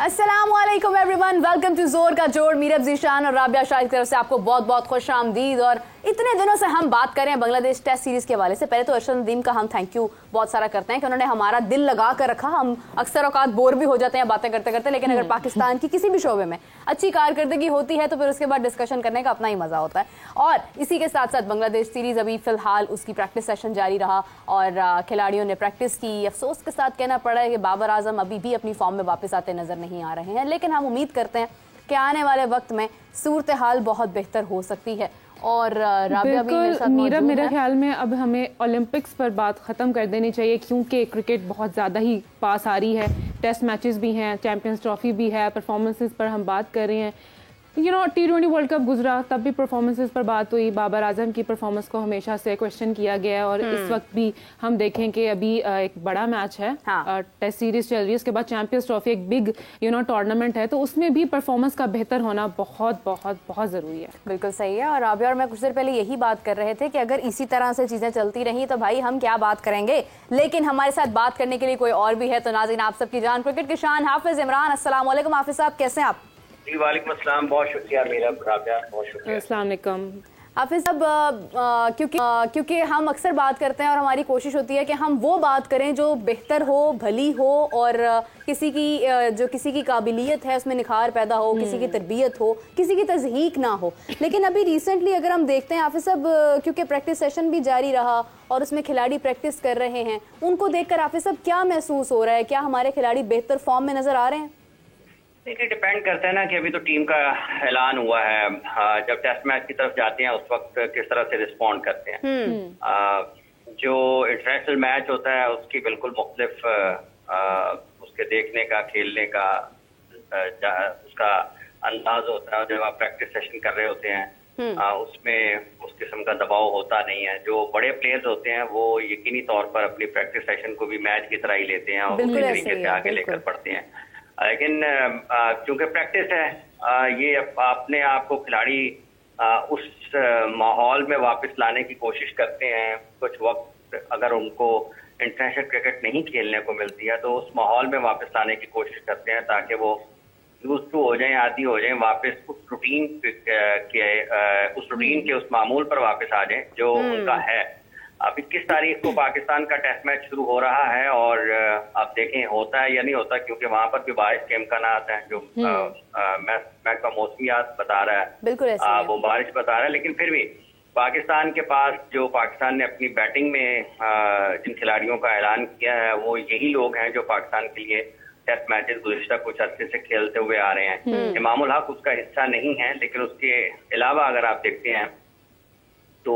अस्सलामुअलैकुम everyone, welcome to जोर का जोड़। मीरब जीशान और राबिया शाह की तरफ से आपको बहुत बहुत खुश आमदीद। और इतने दिनों से हम बात कर रहे हैं बांग्लादेश टेस्ट सीरीज के हवाले से। पहले तो अरशद नदीम का हम थैंक यू बहुत सारा करते हैं कि उन्होंने हमारा दिल लगा कर रखा। हम अक्सर औकात बोर भी हो जाते हैं बातें करते करते, लेकिन अगर पाकिस्तान की किसी भी शोबे में अच्छी कारकर्दगी होती है तो फिर उसके बाद डिस्कशन करने का अपना ही मजा होता है। और इसी के साथ साथ बांग्लादेश सीरीज अभी फिलहाल उसकी प्रैक्टिस सेशन जारी रहा और खिलाड़ियों ने प्रैक्टिस की। अफसोस के साथ कहना पड़ा है कि बाबर आजम अभी भी अपनी फॉर्म में वापस आते नजर नहीं आ रहे हैं, लेकिन हम उम्मीद करते हैं कि आने वाले वक्त में सूरत हाल बहुत बेहतर हो सकती है। और राबिया भी मेरे साथ मौजूद है। मेरे ख्याल में अब हमें ओलंपिक्स पर बात ख़त्म कर देनी चाहिए, क्योंकि क्रिकेट बहुत ज़्यादा ही पास आ रही है। टेस्ट मैचेस भी हैं, चैंपियंस ट्रॉफी भी है, परफॉर्मेंसेस पर हम बात कर रहे हैं। T20 वर्ल्ड कप गुजरा, तब भी परफॉर्मेंसेस पर बात हुई। बाबर आजम की परफॉर्मेंस को हमेशा से क्वेश्चन किया गया है और इस वक्त भी हम देखें कि अभी एक बड़ा मैच है। टेस्ट सीरीज चल रही है, उसके बाद चैंपियंस ट्रॉफी एक बिग टूर्नामेंट है, तो उसमें भी परफॉर्मेंस का बेहतर होना बहुत बहुत बहुत ज़रूरी है। बिल्कुल सही है। और आबिया और मैं कुछ देर पहले यही बात कर रहे थे कि अगर इसी तरह से चीज़ें चलती रही तो भाई हम क्या बात करेंगे, लेकिन हमारे साथ बात करने के लिए कोई और भी है। तो नाज़रीन, आप सबकी जान क्रिकेट के शान हाफिज इमरान, अस्सलाम वालेकुम। हाफिज साहब कैसे हैं आप? वालेकुम अस्सलाम, बहुत शुक्रिया मेरा राबिया, बहुत शुक्रिया। अस्सलाम वालेकुम हाफिज साहब, क्योंकि हम अक्सर बात करते हैं और हमारी कोशिश होती है कि हम वो बात करें जो बेहतर हो, भली हो और किसी की काबिलियत है उसमें निखार पैदा हो, किसी की तरबियत हो, किसी की तज़हीक ना हो। लेकिन अभी रिसेंटली अगर हम देखते हैं हाफिज साहब, क्योंकि प्रैक्टिस सेशन भी जारी रहा और उसमें खिलाड़ी प्रैक्टिस कर रहे हैं, उनको देखकर हाफिज साहब क्या महसूस हो रहा है? क्या हमारे खिलाड़ी बेहतर फॉर्म में नजर आ रहे हैं? देखिए, डिपेंड करता है ना कि अभी तो टीम का ऐलान हुआ है। जब टेस्ट मैच की तरफ जाते हैं उस वक्त किस तरह से रिस्पॉन्ड करते हैं। जो इंटरनेशनल मैच होता है उसकी बिल्कुल मुख्तलिफ उसके देखने का, खेलने का उसका अंदाज होता है। जब आप प्रैक्टिस सेशन कर रहे होते हैं उसमें उस किस्म का दबाव होता नहीं है। जो बड़े प्लेयर्स होते हैं वो यकीनी तौर पर अपनी प्रैक्टिस सेशन को भी मैच की तरह ही लेते हैं और उसी तरीके से आगे लेकर पढ़ते हैं। लेकिन क्योंकि प्रैक्टिस है, ये अपने आप को खिलाड़ी उस माहौल में वापस लाने की कोशिश करते हैं। कुछ वक्त अगर उनको इंटरनेशनल क्रिकेट नहीं खेलने को मिलती है तो उस माहौल में वापस लाने की कोशिश करते हैं ताकि वो यूज्ड टू हो जाएं, आदी हो जाएं, वापस उस रूटीन के उस मामूल पर वापस आ जाएं जो उनका है। अब 21 तारीख को पाकिस्तान का टेस्ट मैच शुरू हो रहा है और आप देखें होता है या नहीं होता, क्योंकि वहां पर भी बारिश के इम्कानात हैं जो महकमा मौसमियात बता रहा है। बिल्कुल वो बारिश बता रहा है, लेकिन फिर भी पाकिस्तान के पास जो पाकिस्तान ने अपनी बैटिंग में जिन खिलाड़ियों का ऐलान किया है वो यही लोग हैं जो पाकिस्तान के लिए टेस्ट मैचेस गुज़िश्ता कुछ अरसे से खेलते हुए आ रहे हैं। इमामुल हक उसका हिस्सा नहीं है, लेकिन उसके अलावा अगर आप देखते हैं तो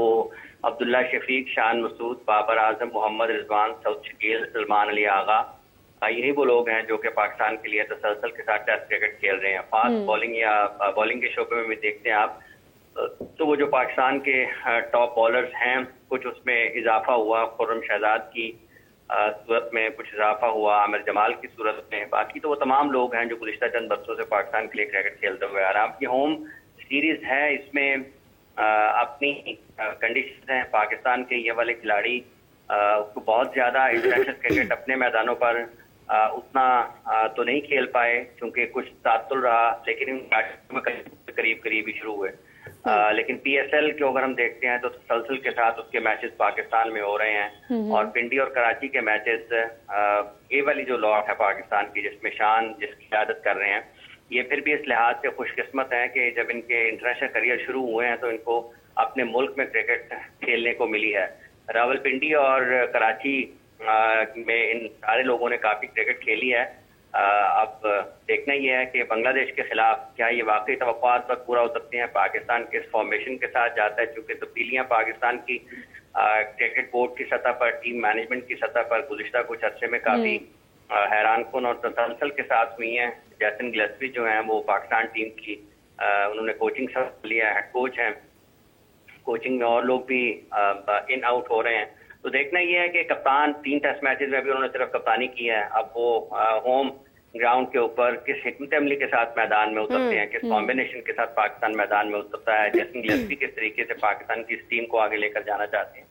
अब्दुल्ला शफीक, शान मसूद, बाबर आजम, मोहम्मद रिजवान, सऊद शकील, सलमान अली आगा, यही वो लोग हैं जो कि पाकिस्तान के लिए तसलसल के साथ टेस्ट क्रिकेट खेल रहे हैं। फास्ट बॉलिंग या बॉलिंग के शोबे में भी देखते हैं आप तो वो जो पाकिस्तान के टॉप बॉलर्स हैं कुछ उसमें इजाफा हुआ। खुर्रम शहजाद की सूरत में कुछ इजाफा हुआ, आमिर जमाल की सूरत में। बाकी तो वो तमाम लोग हैं जो गुज़िश्ता चंद बरसों से पाकिस्तान के लिए क्रिकेट खेलते हुए आ रहे हैं। आपकी होम सीरीज है, इसमें अपनी कंडीशन है। पाकिस्तान के ये वाले खिलाड़ी को बहुत ज़्यादा इंटरनेशनल क्रिकेट अपने मैदानों पर उतना तो नहीं खेल पाए क्योंकि कुछ तातुल रहा, लेकिन करीब करीब ही शुरू हुए। लेकिन PSL को अगर हम देखते हैं तो तसलसल के साथ उसके मैचेस पाकिस्तान में हो रहे हैं और पिंडी और कराची के मैचेस ये वाली जो लॉट है पाकिस्तान की जिसमें शान जिसकी क़यादत कर रहे हैं, ये फिर भी इस लिहाज से खुशकिस्मत है कि जब इनके इंटरनेशनल करियर शुरू हुए हैं तो इनको अपने मुल्क में क्रिकेट खेलने को मिली है। रावलपिंडी और कराची में इन सारे लोगों ने काफ़ी क्रिकेट खेली है। अब देखना ये है कि बांग्लादेश के खिलाफ क्या ये वाकई तवक्कुआत पर पूरा उतरते हैं। पाकिस्तान के फॉर्मेशन के साथ जाता है, चूँकि तब्दीलियाँ पाकिस्तान की क्रिकेट बोर्ड की सतह पर, टीम मैनेजमेंट की सतह पर गुज़िश्ता कुछ अर्से में काफ़ी हैरानकुन और तसलसल के साथ हुई हैं। जैसन गिलस्पी जो हैं वो पाकिस्तान टीम की उन्होंने कोचिंग सब लिया, हेड कोच हैं। कोचिंग में और लोग भी इन आउट हो रहे हैं। तो देखना ये है कि कप्तान 3 टेस्ट मैचेस में भी उन्होंने सिर्फ कप्तानी की है। अब वो होम ग्राउंड के ऊपर किस हिकमत अमली के साथ मैदान में उतरते हैं, किस कॉम्बिनेशन के साथ पाकिस्तान मैदान में उतरता है, जैसन गिलस्पी किस तरीके से पाकिस्तान की इस टीम को आगे लेकर जाना चाहते हैं।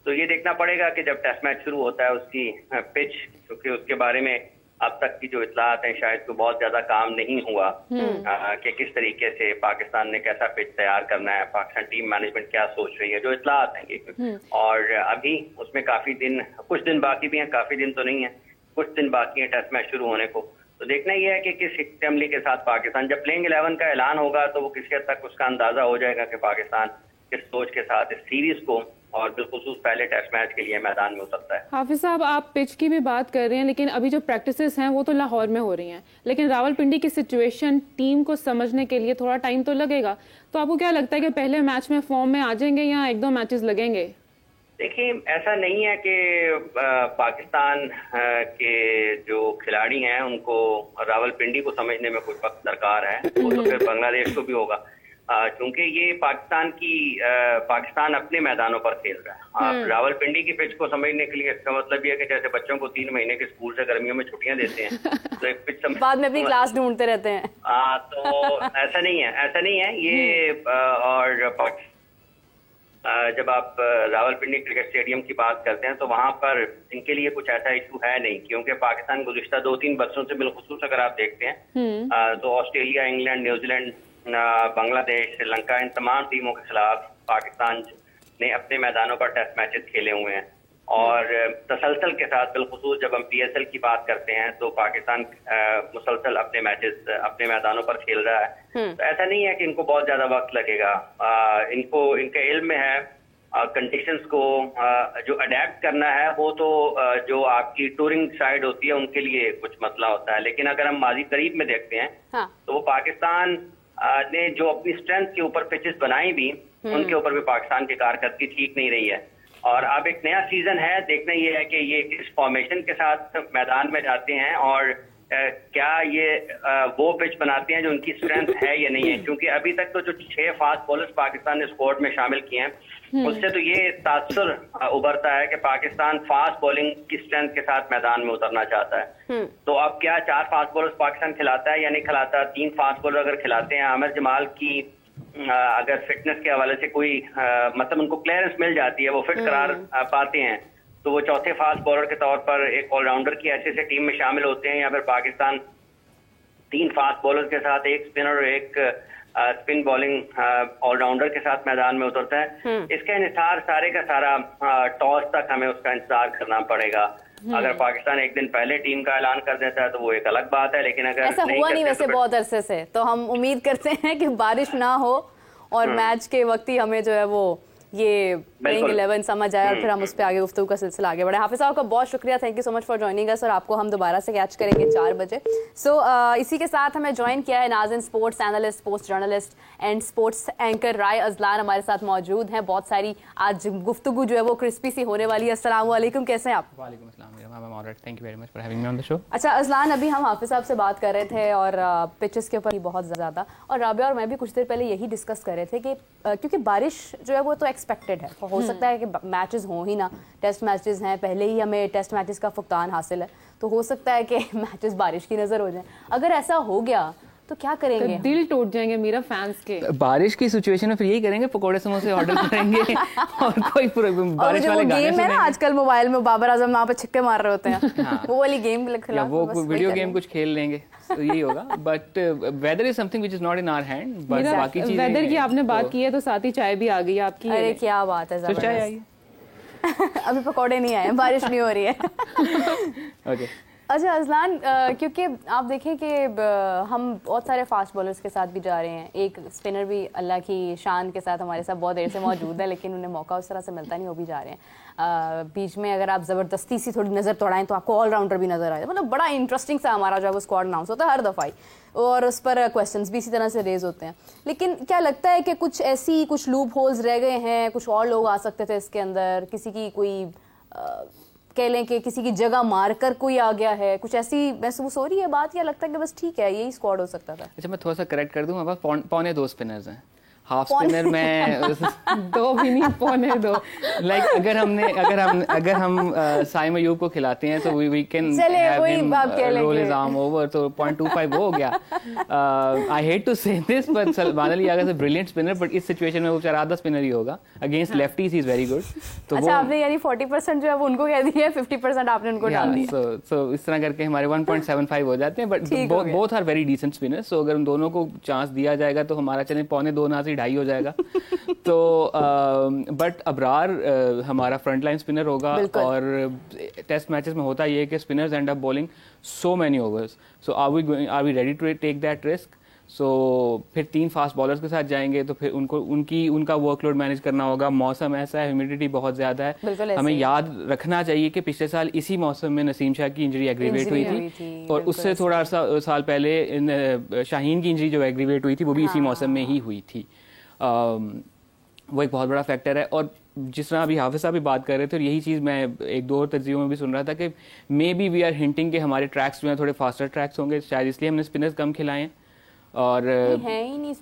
तो ये देखना पड़ेगा कि जब टेस्ट मैच शुरू होता है उसकी पिच, क्योंकि उसके बारे में अब तक की जो इतलात हैं शायद कोई बहुत ज्यादा काम नहीं हुआ कि किस तरीके से पाकिस्तान ने कैसा पिच तैयार करना है, पाकिस्तान टीम मैनेजमेंट क्या सोच रही है, जो इतलात हैं ये। और अभी उसमें काफी दिन, कुछ दिन बाकी भी हैं, काफी दिन तो नहीं है, कुछ दिन बाकी है टेस्ट मैच शुरू होने को। तो देखना यह है कि किस हिक्मत के साथ पाकिस्तान, जब प्लेइंग 11 का ऐलान होगा तो वो किसी हद तक उसका अंदाजा हो जाएगा कि पाकिस्तान किस सोच के साथ इस सीरीज को और बिलखुसूस पहले टेस्ट मैच के लिए मैदान में उतरता है। हाफिज साहब, आप पिच की भी बात कर रहे हैं, लेकिन अभी जो प्रैक्टिसेस हैं वो तो लाहौर में हो रही हैं, लेकिन रावलपिंडी की सिचुएशन टीम को समझने के लिए थोड़ा टाइम तो लगेगा। तो आपको क्या लगता है कि पहले मैच में फॉर्म में आ जाएंगे या 1-2 मैचेस लगेंगे? देखिए, ऐसा नहीं है कि पाकिस्तान के जो खिलाड़ी हैं उनको रावलपिंडी को समझने में कुछ वक्त दरकार है, वो तो फिर बांग्लादेश को भी होगा, क्योंकि ये पाकिस्तान अपने मैदानों पर खेल रहा है। रावलपिंडी की पिच को समझने के लिए इसका मतलब ये है कि जैसे बच्चों को 3 महीने के स्कूल से गर्मियों में छुट्टियां देते हैं तो एक पिच बाद में अपनी क्लास ढूंढते रहते हैं। तो ऐसा नहीं है ये। और जब आप रावलपिंडी क्रिकेट स्टेडियम की बात करते हैं तो वहां पर इनके लिए कुछ ऐसा इशू है नहीं, क्योंकि पाकिस्तान गुज़िश्ता 2-3 बरसों से बिलखुसूस अगर आप देखते हैं तो Australia, England, New Zealand, Bangladesh, Sri Lanka, इन तमाम टीमों के खिलाफ पाकिस्तान ने अपने मैदानों पर टेस्ट मैचेस खेले हुए हैं। और तसलसल के साथ बिलखुसूस जब हम PSL की बात करते हैं तो पाकिस्तान मुसलसल अपने मैचेस अपने मैदानों पर खेल रहा है। तो ऐसा नहीं है कि इनको बहुत ज्यादा वक्त लगेगा, इनके इल्म में है कंडीशंस को जो अडेप्ट करना है, वो तो जो आपकी टूरिंग साइड होती है उनके लिए कुछ मसला होता है। लेकिन अगर हम माजी करीब में देखते हैं तो वो पाकिस्तान ने जो अपनी स्ट्रेंथ के ऊपर पिचेस बनाई भी, उनके ऊपर भी पाकिस्तान की कारकर्दगी ठीक नहीं रही है। और अब एक नया सीजन है, देखना ये है कि ये किस फॉर्मेशन के साथ मैदान में जाते हैं और क्या ये वो पिच बनाते हैं जो उनकी स्ट्रेंथ है या नहीं है। क्योंकि अभी तक तो जो 6 फास्ट बॉलर्स पाकिस्तान ने स्क्वाड में शामिल किए हैं उससे तो ये तासुर उभरता है कि पाकिस्तान फास्ट बॉलिंग की स्ट्रेंथ के साथ मैदान में उतरना चाहता है। तो अब क्या 4 फास्ट बॉलर्स पाकिस्तान खिलाता है या नहीं खिलाता? 3 फास्ट बॉलर अगर खिलाते हैं, आमिर जमाल की अगर फिटनेस के हवाले से कोई मतलब उनको क्लियरेंस मिल जाती है, वो फिट करार पाते हैं, तो वो चौथे फास्ट बॉलर के तौर पर एक ऑलराउंडर की ऐसे टीम में शामिल होते हैं। या फिर पाकिस्तान 3 फास्ट बॉलर के साथ, एक स्पिनर और एक स्पिन बॉलिंग ऑलराउंडर के साथ मैदान में उतरता है। इसका इंतजार सारे का सारा टॉस तक हमें उसका इंतजार करना पड़ेगा। अगर पाकिस्तान एक दिन पहले टीम का ऐलान कर देता है तो वो एक अलग बात है, लेकिन अगर ऐसा हुआ नहीं वैसे बहुत अरसे से, तो हम उम्मीद करते हैं कि बारिश ना हो और मैच के वक्त ही हमें जो है वो ये प्लेइंग 11 समझ आया और फिर हम उस पर आगे गुफ्तगू का सिलसिला आगे बढ़े। हाफिज साहब का बहुत शुक्रिया, thank you so much for joining us, और आपको हम दोबारा से कैच करेंगे 4 बजे। इसी के साथ हमें ज्वाइन किया है Nazin, sports analyst, sports journalist and sports anchor Rai Ajlan हमारे साथ मौजूद हैं। बहुत सारी आज गुफ्तगू जो है वो क्रिस्पी सी होने वाली है। अस्सलाम वालेकुम, कैसे हैं आप? वालेकुम अस्सलाम, thank you very much for having me on the show. अच्छा अजलान, अभी हम हाफिज साहब से बात कर रहे थे और पिचेस के ऊपर बहुत ज़्यादा, और राबिया और मैं भी कुछ देर पहले यही डिस्कस कर रहे थे कि क्योंकि बारिश जो है वो तो एक्सपेक्टेड है, हो सकता है कि मैचेस हो ही ना, टेस्ट मैचेस हैं, पहले ही हमें टेस्ट मैचेस का फुकतान हासिल है, तो हो सकता है कि मैचेस बारिश की नज़र हो जाए। अगर ऐसा हो गया तो क्या करेंगे? तो दिल टूट जाएंगे मेरा फैंस के। बारिश की सिचुएशन में फिर यही करेंगे, पकोड़े समोसे ऑर्डर करेंगे और कोई बारिश वाले गाने गेम है ना आजकल मोबाइल में, बाबर आजम वहाँ पे छिक्के मार रहे होते हैं हाँ। वो वाली गेम या वो वीडियो गेम कुछ खेल लेंगे तो यही होगा। But weather is something which is not in our hand, but बाकी चीजें वेदर की आपने बात की है तो साथ ही चाय भी आ गई आपकी। अरे क्या बात है, चाय आई अभी पकौड़े नहीं आए, बारिश नहीं हो रही है। ओके अच्छा अजलान, क्योंकि आप देखें कि हम बहुत सारे फास्ट बॉलर्स के साथ भी जा रहे हैं, एक स्पिनर भी अल्लाह की शान के साथ हमारे साथ बहुत देर से मौजूद है, लेकिन उन्हें मौका उस तरह से मिलता नहीं, वो भी जा रहे हैं। बीच में अगर आप ज़बरदस्ती सी थोड़ी नज़र तोड़ाएं तो आपको ऑलराउंडर भी नज़र आए। मतलब बड़ा इंटरेस्टिंग सा हमारा जो है वो स्क्वाड अनाउंस होता है हर दफ़ा ही, और उस पर क्वेश्चंस भी इसी तरह से रेज होते हैं। लेकिन क्या लगता है कि कुछ लूप होल्स रह गए हैं, कुछ और लोग आ सकते थे इसके अंदर, किसी की कोई कह लें कि किसी की जगह मारकर कोई आ गया है, कुछ ऐसी महसूस हो रही है बात, या लगता है कि बस ठीक है यही स्क्वाड हो सकता था? अच्छा, मैं थोड़ा सा करेक्ट कर दूं, हमारे 2.25 स्पिनर्स हैं, हाफ स्पिनर में 2 भी नहीं, 2.25। लाइक अगर हम साइम अयूब को खिलाते हैं तो we can roll his arm over, तो 0.25 वो हो गया। I hate to say this but Salman Ali अगर ब्रिलियंट स्पिनर, बट इस सिचुएशन में वो आधा स्पिनर ही होगा against lefties, he is very good. तो अच्छा, आपने यानी 40% जो है वो उनको कह दिया है, 50% आपने उनको डाल दिया। सो इस तरह करके हमारे 1.75 हो जाते हैं, but both are very decent spinners. So अगर उन दोनों को चांस दिया जाएगा तो हमारा चले 2.25 ना से 2.5 हो जाएगा। तो बट अबरार हमारा फ्रंट लाइन स्पिनर होगा, और टेस्ट मैचेस में होता ये है कि spinners end up bowling so many overs, so are we ready to take that risk. So फिर 3 फास्ट बॉलर्स के साथ जाएंगे तो फिर उनका वर्कलोड मैनेज करना होगा। मौसम ऐसा है, ह्यूमिडिटी बहुत ज्यादा है। हमें याद रखना चाहिए कि पिछले साल इसी मौसम में नसीम शाह की इंजरी एग्रीवेट हुई थी, और उससे थोड़ा साल पहले शाहीन की इंजरी जो एग्रीवेट हुई थी वो भी इसी मौसम में ही हुई थी। वो एक बहुत बड़ा फैक्टर है। और जिस तरह अभी हाफिज साहब भी बात कर रहे थे, और यही चीज़ मैं 1-2 और तज्जियों में भी सुन रहा था कि maybe we are hinting कि हमारे ट्रैक्स जो हैं थोड़े फास्टर ट्रैक्स होंगे, शायद इसलिए हमने स्पिनर्स कम खिलाए हैं। और है ही नहीं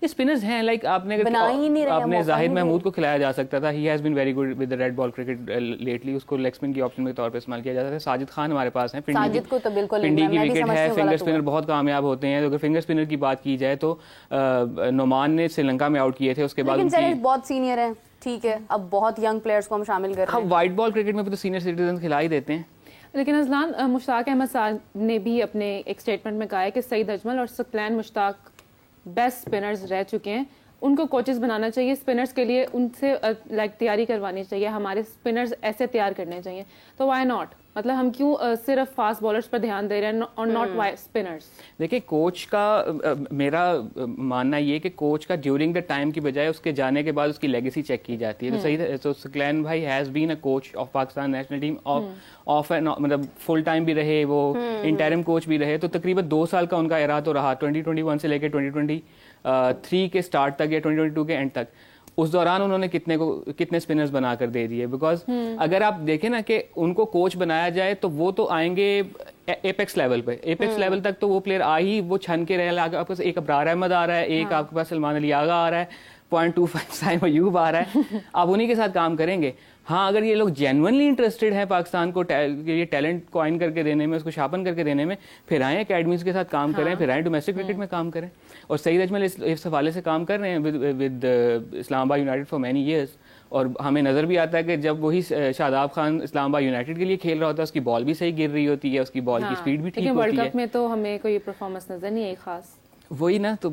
स्पिनर्स हैं, लाइक आपने जाहिद महमूद को खिलाया जा सकता था। He has been very good with the red ball cricket lately, उसको लेग स्पिन की ऑप्शन के तौर पे इस्तेमाल किया जाता है। साजिद खान हमारे पास हैं, पिंडी की विकेट है, फिंगर स्पिनर बहुत कामयाब होते हैं। तो अगर फिंगर स्पिनर की बात की जाए तो नोमान ने श्रीलंका में आउट किए थे, उसके बाद बहुत सीनियर है, ठीक है, अब बहुत यंग प्लेयर्स को हम शामिल कर रहे हैं। व्हाइट बॉल क्रिकेट में भी तो सीनियर सिटीजन खिला ही देते हैं। लेकिन अजलान, मुश्ताक अहमद साहब ने भी अपने एक स्टेटमेंट में कहा है कि सईद अजमल और सकलैन मुश्ताक बेस्ट स्पिनर्स रह चुके हैं, उनको कोचेस बनाना चाहिए स्पिनर्स के लिए, उनसे लाइक तैयारी करवानी चाहिए, हमारे स्पिनर्स ऐसे तैयार करने चाहिए। तो व्हाई नॉट, मतलब हम क्यों सिर्फ फास्ट बॉलर्स पर ध्यान दे रहे हैं और नॉट स्पिनर्स? देखिए, कोच का मेरा मानना ये कि कोच का ड्यूरिंग द टाइम की बजाय उसके जाने के बाद उसकी लेगेसी चेक की जाती है। तो सही, तो सकलैन भाई has been a coach of Pakistan national team, off and मतलब फुल टाइम भी रहे, वो इंटरिम कोच भी रहे। तो तकरीबन 2 साल का उनका इरा तो रहा, 2021 से लेकर 2023 के स्टार्ट तक या 2022 के एंड तक। उस दौरान उन्होंने कितने स्पिनर्स बनाकर दे दिए। बिकॉज अगर आप देखें ना कि उनको कोच बनाया जाए तो वो तो आएंगे एपेक्स लेवल पे, एपेक्स लेवल तक तो वो प्लेयर आ ही वो छन के रहे। आपके पास एक अबरार अहमद आ रहा है, एक आपके पास सलमान अली आगा आ रहा है, 0.25 साइम अयूब आ रहा है, आप उन्हीं के साथ काम करेंगे। हाँ, अगर ये लोग जेन्युइनली इंटरेस्टेड हैं पाकिस्तान को ये टैलेंट कॉइन करके देने में, उसको शार्पन करके देने में, फिर आए अकेडमीज के साथ काम करें, फिर आए डोमेस्टिक क्रिकेट में काम करें। और सईद अजमल इस हवाले से काम कर रहे हैं with Islamabad United for many years. और हमें नजर भी आता है कि जब वही शादाब खान इस्लामाबाद यूनाइटेड के लिए खेल रहा होता है, उसकी बॉल भी सही गिर रही होती है, उसकी बॉल की स्पीड भी ठीक होती है। वर्ल्ड कप में तो हमें कोई परफॉर्मेंस नजर नहीं आई खास। वही ना, तो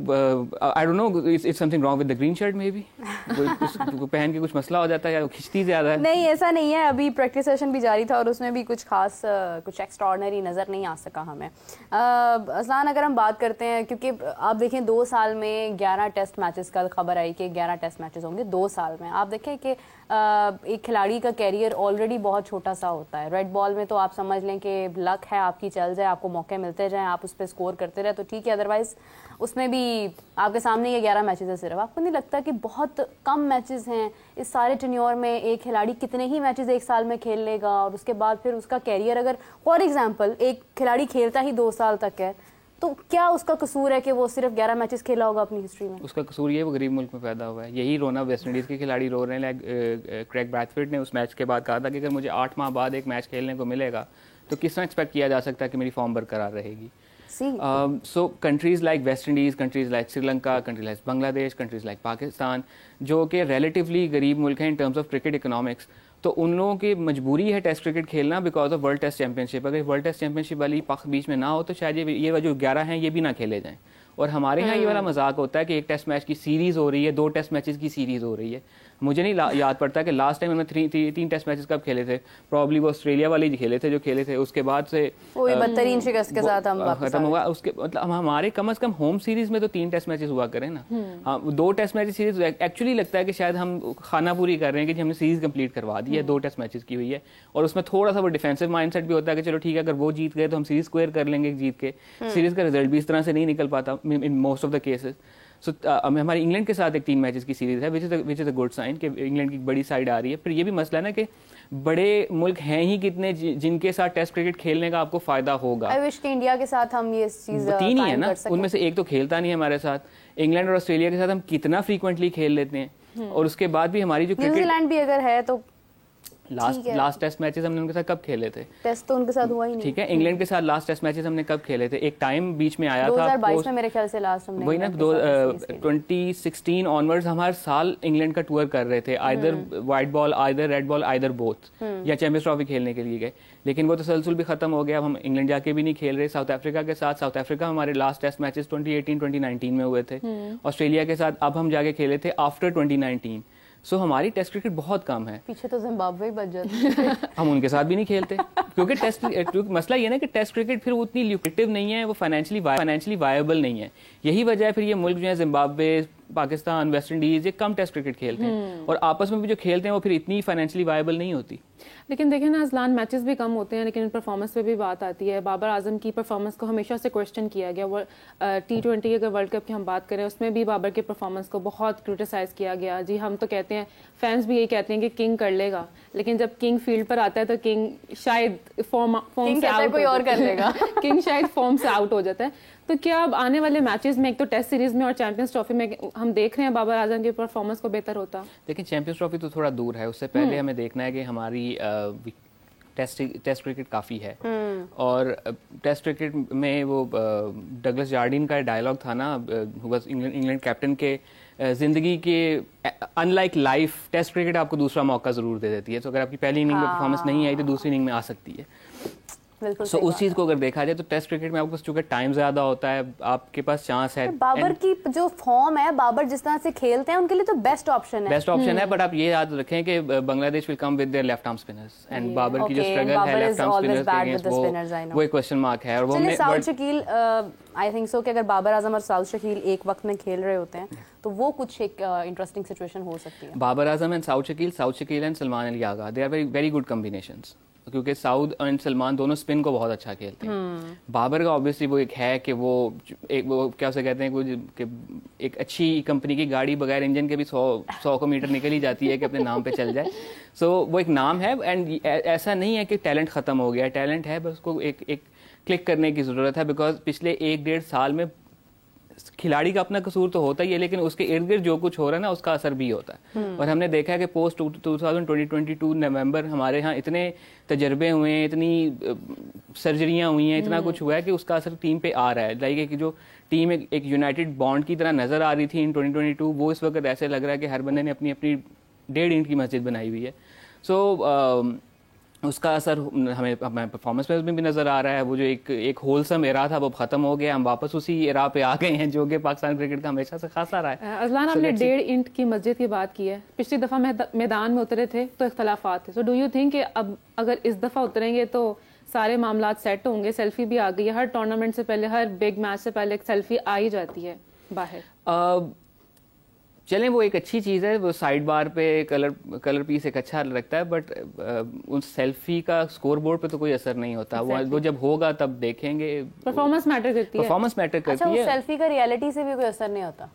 I don't know, it's something wrong with the green shirt may be, पहन के कुछ मसला हो जाता है या खिंचती ज्यादा है। नहीं, ऐसा नहीं है, अभी प्रैक्टिस सेशन भी जारी था और उसमें भी कुछ खास कुछ एक्स्ट्राऑर्डिनरी नज़र नहीं आ सका हमें। अजलान, अगर हम बात करते हैं, क्योंकि आप देखें 2 साल में 11 टेस्ट मैचेस, कल खबर आई कि 11 टेस्ट मैचेस होंगे 2 साल में। आप देखें कि एक खिलाड़ी का कैरियर ऑलरेडी बहुत छोटा सा होता है। रेड बॉल में तो आप समझ लें कि लक है, आपकी चल जाए, आपको मौके मिलते जाएं, आप उस पर स्कोर करते रहे तो ठीक है, अदरवाइज उसमें भी आपके सामने ये 11 मैचेस है सिर्फ। आपको नहीं लगता कि बहुत कम मैचेस हैं इस सारे टेन्योर में? एक खिलाड़ी कितने ही मैचेस 1 साल में खेल लेगा और उसके बाद फिर उसका कैरियर, अगर फॉर एग्जांपल एक खिलाड़ी खेलता ही 2 साल तक है, तो क्या उसका कसूर है कि वो सिर्फ 11 मैचेस खेला होगा अपनी हिस्ट्री में? उसका कसूर ये वो गरीब मुल्क में पैदा हुआ है। यही रोना वेस्ट इंडीज़ के खिलाड़ी रो रहे हैं। क्रेग ब्रैथवेट ने उस मैच के बाद कहा था कि अगर मुझे 8 माह बाद एक मैच खेलने को मिलेगा तो किस तरह एक्सपेक्ट किया जा सकता है कि मेरी फॉर्म बरकरार रहेगी। So countries like West Indies, countries like Sri Lanka, countries like Bangladesh, countries like Pakistan, जो कि relatively गरीब मुल्क हैं in terms of cricket economics, तो उन लोगों की मजबूरी है टेस्ट क्रिकेट खेलना because of world test championship. अगर वर्ल्ड टेस्ट चैंपियनशिप वाली पक्ष बीच में ना हो तो शायद ये जो 11 हैं ये भी ना खेले जाएं। और हमारे यहाँ ये वाला मजाक होता है कि एक टेस्ट मैच की सीरीज़ हो रही है, 2 टेस्ट मैचेस की सीरीज़ हो रही है। मुझे नहीं याद पड़ता कि लास्ट टाइम उन्होंने 3 टेस्ट मैचेस कब खेले थे। प्रॉब्ली वो ऑस्ट्रेलिया वाले खेले थे जो खेले थे, उसके बाद से वही बदतरीन शिकस्त के साथ हम खत्म हुआ। उसके मतलब हमारे कम से कम होम सीरीज में तो 3 टेस्ट मैचेस हुआ करें ना। हाँ, 2 टेस्ट मैचेस सीरीज एक्चुअली लगता है कि शायद हम खाना पूरी कर रहे हैं कि हमने सीरीज कंप्लीट करवा दी है, 2 टेस्ट मैचेस की हुई है। और उसमें थोड़ा सा वो डिफेंसिव माइंडसेट भी होता है कि चलो ठीक है, अगर वो जीत गए तो हम सीरीज स्क्वायर कर लेंगे जीत के। सीरीज का रिजल्ट भी इस तरह से नहीं निकल पाता in most of the cases. So हमारी इंग्लैंड के साथ एक 3 मैचेस की सीरीज है which is a good sign कि इंग्लैंड की बड़ी साइड आ रही है। फिर ये भी मसला है ना कि बड़े मुल्क हैं ही कितने जिनके साथ टेस्ट क्रिकेट खेलने का आपको फायदा होगा। आई विश कि इंडिया के साथ हम ये चीज 3 ही है ना, उनमें से एक तो खेलता नहीं है हमारे साथ। इंग्लैंड और ऑस्ट्रेलिया के साथ हम कितना फ्रीक्वेंटली खेल लेते हैं, और उसके बाद भी हमारी जो न्यूजीलैंड भी अगर है तो लास्ट टेस्ट मैचेस हमने उनके साथ कब खेले थे? टेस्ट तो उनके साथ हुआ ही नहीं। ठीक है, इंग्लैंड के साथ लास्ट टेस्ट मैचेस हमने कब खेले थे? एक टाइम बीच में आया 2022 में मेरे ख्याल से लास्ट हमने वही ना 2016 ऑनवर्ड्स हम हर साल इंग्लैंड का टूर कर रहे थे, either white ball, either red ball, either both, या चैंपियंस ट्रॉफी खेलने के लिए गए। लेकिन वो तसलसल भी खत्म हो गया, अब हम इंग्लैंड जाके भी नहीं खेल रहे। साउथ अफ्रीका के साथ, साउथ अफ्रीका हमारे लास्ट टेस्ट मैचेस 2018-2019 में हुए थे। ऑस्ट्रेलिया के साथ अब हम जाके खेले थे आफ्टर 2019। सो हमारी टेस्ट क्रिकेट बहुत कम है। पीछे तो जिम्बाब्वे बच जाते हम उनके साथ भी नहीं खेलते क्योंकि क्योंकि मसला ये ना कि टेस्ट क्रिकेट फिर उतनी ल्यूक्रेटिव नहीं है, वो फाइनेंशियली वायबल नहीं है। यही वजह है फिर ये मुल्क जो है जिम्बाब्वे, पाकिस्तान, वेस्ट इंडीज, ये कम टेस्ट क्रिकेट खेलते हैं, और आपस में भी जो खेलते हैं वो फिर इतनी फाइनेंशियली वायबल नहीं होती। लेकिन देखें ना अजलान, मैचेस भी कम होते हैं लेकिन परफॉर्मेंस पे भी बात आती है। बाबर आजम की परफॉर्मेंस को हमेशा से क्वेश्चन किया गया। T20 अगर वर्ल्ड कप की हम बात करें उसमें भी बाबर के परफॉर्मेंस को बहुत क्रिटिसाइज किया गया। जी हम तो कहते हैं, फैंस भी यही कहते हैं कि किंग कर लेगा, लेकिन जब किंग फील्ड पर आता है तो किंग शायद फॉर्म से आउट कोई और कर लेगा किंग शायद फॉर्म से आउट हो जाता है। तो क्या अब आने वाले मैचेस में, एक तो टेस्ट सीरीज में और चैंपियंस ट्रॉफी में, हम देख रहे हैं बाबर आजम की परफॉर्मेंस को बेहतर होता? लेकिन चैंपियंस ट्रॉफी तो थोड़ा दूर है, उससे पहले हमें देखना है कि हमारी टेस्ट क्रिकेट काफ़ी है। और टेस्ट क्रिकेट में वो डगलस जार्डिन का डायलॉग था ना, इंग्लैंड कैप्टन के, जिंदगी के अनलाइक लाइफ, टेस्ट क्रिकेट आपको दूसरा मौका जरूर दे देती है। तो अगर आपकी पहली इनिंग में परफॉर्मेंस नहीं आई तो दूसरी इनिंग में आ सकती है। सो उस चीज को अगर देखा जाए तो टेस्ट क्रिकेट में आपके पास चूंकि टाइम ज्यादा होता है, आपके पास चांस है। बाबर की जो फॉर्म है, बाबर जिस तरह से खेलते हैं, उनके लिए तो बेस्ट ऑप्शन है। बट आप ये याद रखें कि Bangladesh will come with their left arm spinners, and Babar की जो स्ट्रगल है लेफ्ट आर्म स्पिनर्स, वो एक क्वेश्चन मार्क है। और वो south Shakeel, I think so कि अगर बाबर आजम और साउथ शकील एक वक्त में खेल रहे होते हैं तो वो कुछ एक इंटरेस्टिंग सिचुएशन हो सकती है। Babar Azam and Saud Shakeel and Salman Ali Agha, they are very good combinations, क्योंकि साउद एंड सलमान दोनों स्पिन को बहुत अच्छा खेलते हैं। बाबर का ऑब्वियसली वो एक है कि वो क्या उसे कहते हैं कि एक अच्छी कंपनी की गाड़ी बगैर इंजन के भी 100 मीटर निकल ही जाती है कि अपने नाम पे चल जाए। सो वो एक नाम है, एंड ऐसा नहीं है कि टैलेंट खत्म हो गया, टैलेंट है, बस उसको एक क्लिक करने की जरूरत है। बिकॉज पिछले 1-1.5 साल में खिलाड़ी का अपना कसूर तो होता ही है, लेकिन उसके इर्द गिर्द जो कुछ हो रहा है ना उसका असर भी होता है। और हमने देखा है कि पोस्ट 2022 नवंबर हमारे यहाँ इतने तजर्बे हुए हैं, इतनी सर्जरियां हुई हैं, इतना कुछ हुआ है कि उसका असर टीम पे आ रहा है। लाइक कि जो टीम एक यूनाइटेड बॉन्ड की तरह नजर आ रही थी इन 2022, वो इस वक्त ऐसे लग रहा है कि हर बंदे ने अपनी अपनी 1.5 ईंट की मस्जिद बनाई हुई है। सो उसका असर हमें परफॉर्मेंस में भी नजर आ रहा है। वो जो एक होलसम एरा था वो खत्म हो गया, हम वापस उसी एरा पे आ गए हैं जो कि पाकिस्तान क्रिकेट का हमेशा से खासा रहा है। अजलान, आपने 1.5 ईंट की मस्जिद की बात की है। पिछली दफा मैदान में उतरे थे तो इख्तलाफात थे। सो डू यू थिंक कि अब अगर इस दफा उतरेंगे तो सारे मामला सेट होंगे? सेल्फी भी आ गई है, हर टूर्नामेंट से पहले, हर बिग मैच से पहले एक सेल्फी आ ही जाती है बाहर। चलें, वो एक अच्छी चीज़ है, वो साइड बार पे कलर पीस एक अच्छा लगता है, बट उस सेल्फी का स्कोर बोर्ड पे तो कोई असर नहीं होता। वो जब होगा तब देखेंगे। परफॉर्मेंस मैटर करती है। परफॉर्मेंस मैटर करती है। अच्छा, वो सेल्फी का रियलिटी से भी कोई असर नहीं होता,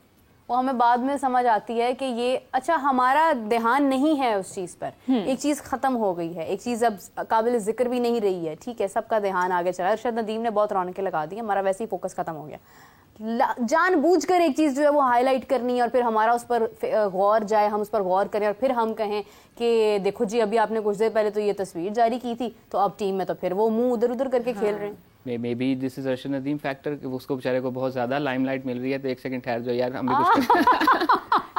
वो हमें बाद में समझ आती है कि ये अच्छा हमारा ध्यान नहीं है उस चीज पर। एक चीज खत्म हो गई है, एक चीज अब काबिल जिक्र भी नहीं रही है। ठीक है, सबका ध्यान आगे चला। अरशद नदीम ने बहुत रौनकें लगा दी, हमारा वैसे ही फोकस खत्म हो गया। जानबूझकर एक चीज जो है वो हाईलाइट करनी है और फिर हमारा उस पर गौर जाए, हम उस पर गौर करें और फिर हम कहें कि देखो जी अभी आपने कुछ देर पहले तो ये तस्वीर जारी की थी, तो अब टीम में तो फिर वो मुंह उधर उधर करके खेल रहे हैं। May be this is Arshad Nadeem factor, उसको बेचारे को बहुत ज्यादा लाइमलाइट मिल रही है, तो एक सेकंड ठहर जाओ यार, हम भी कुछ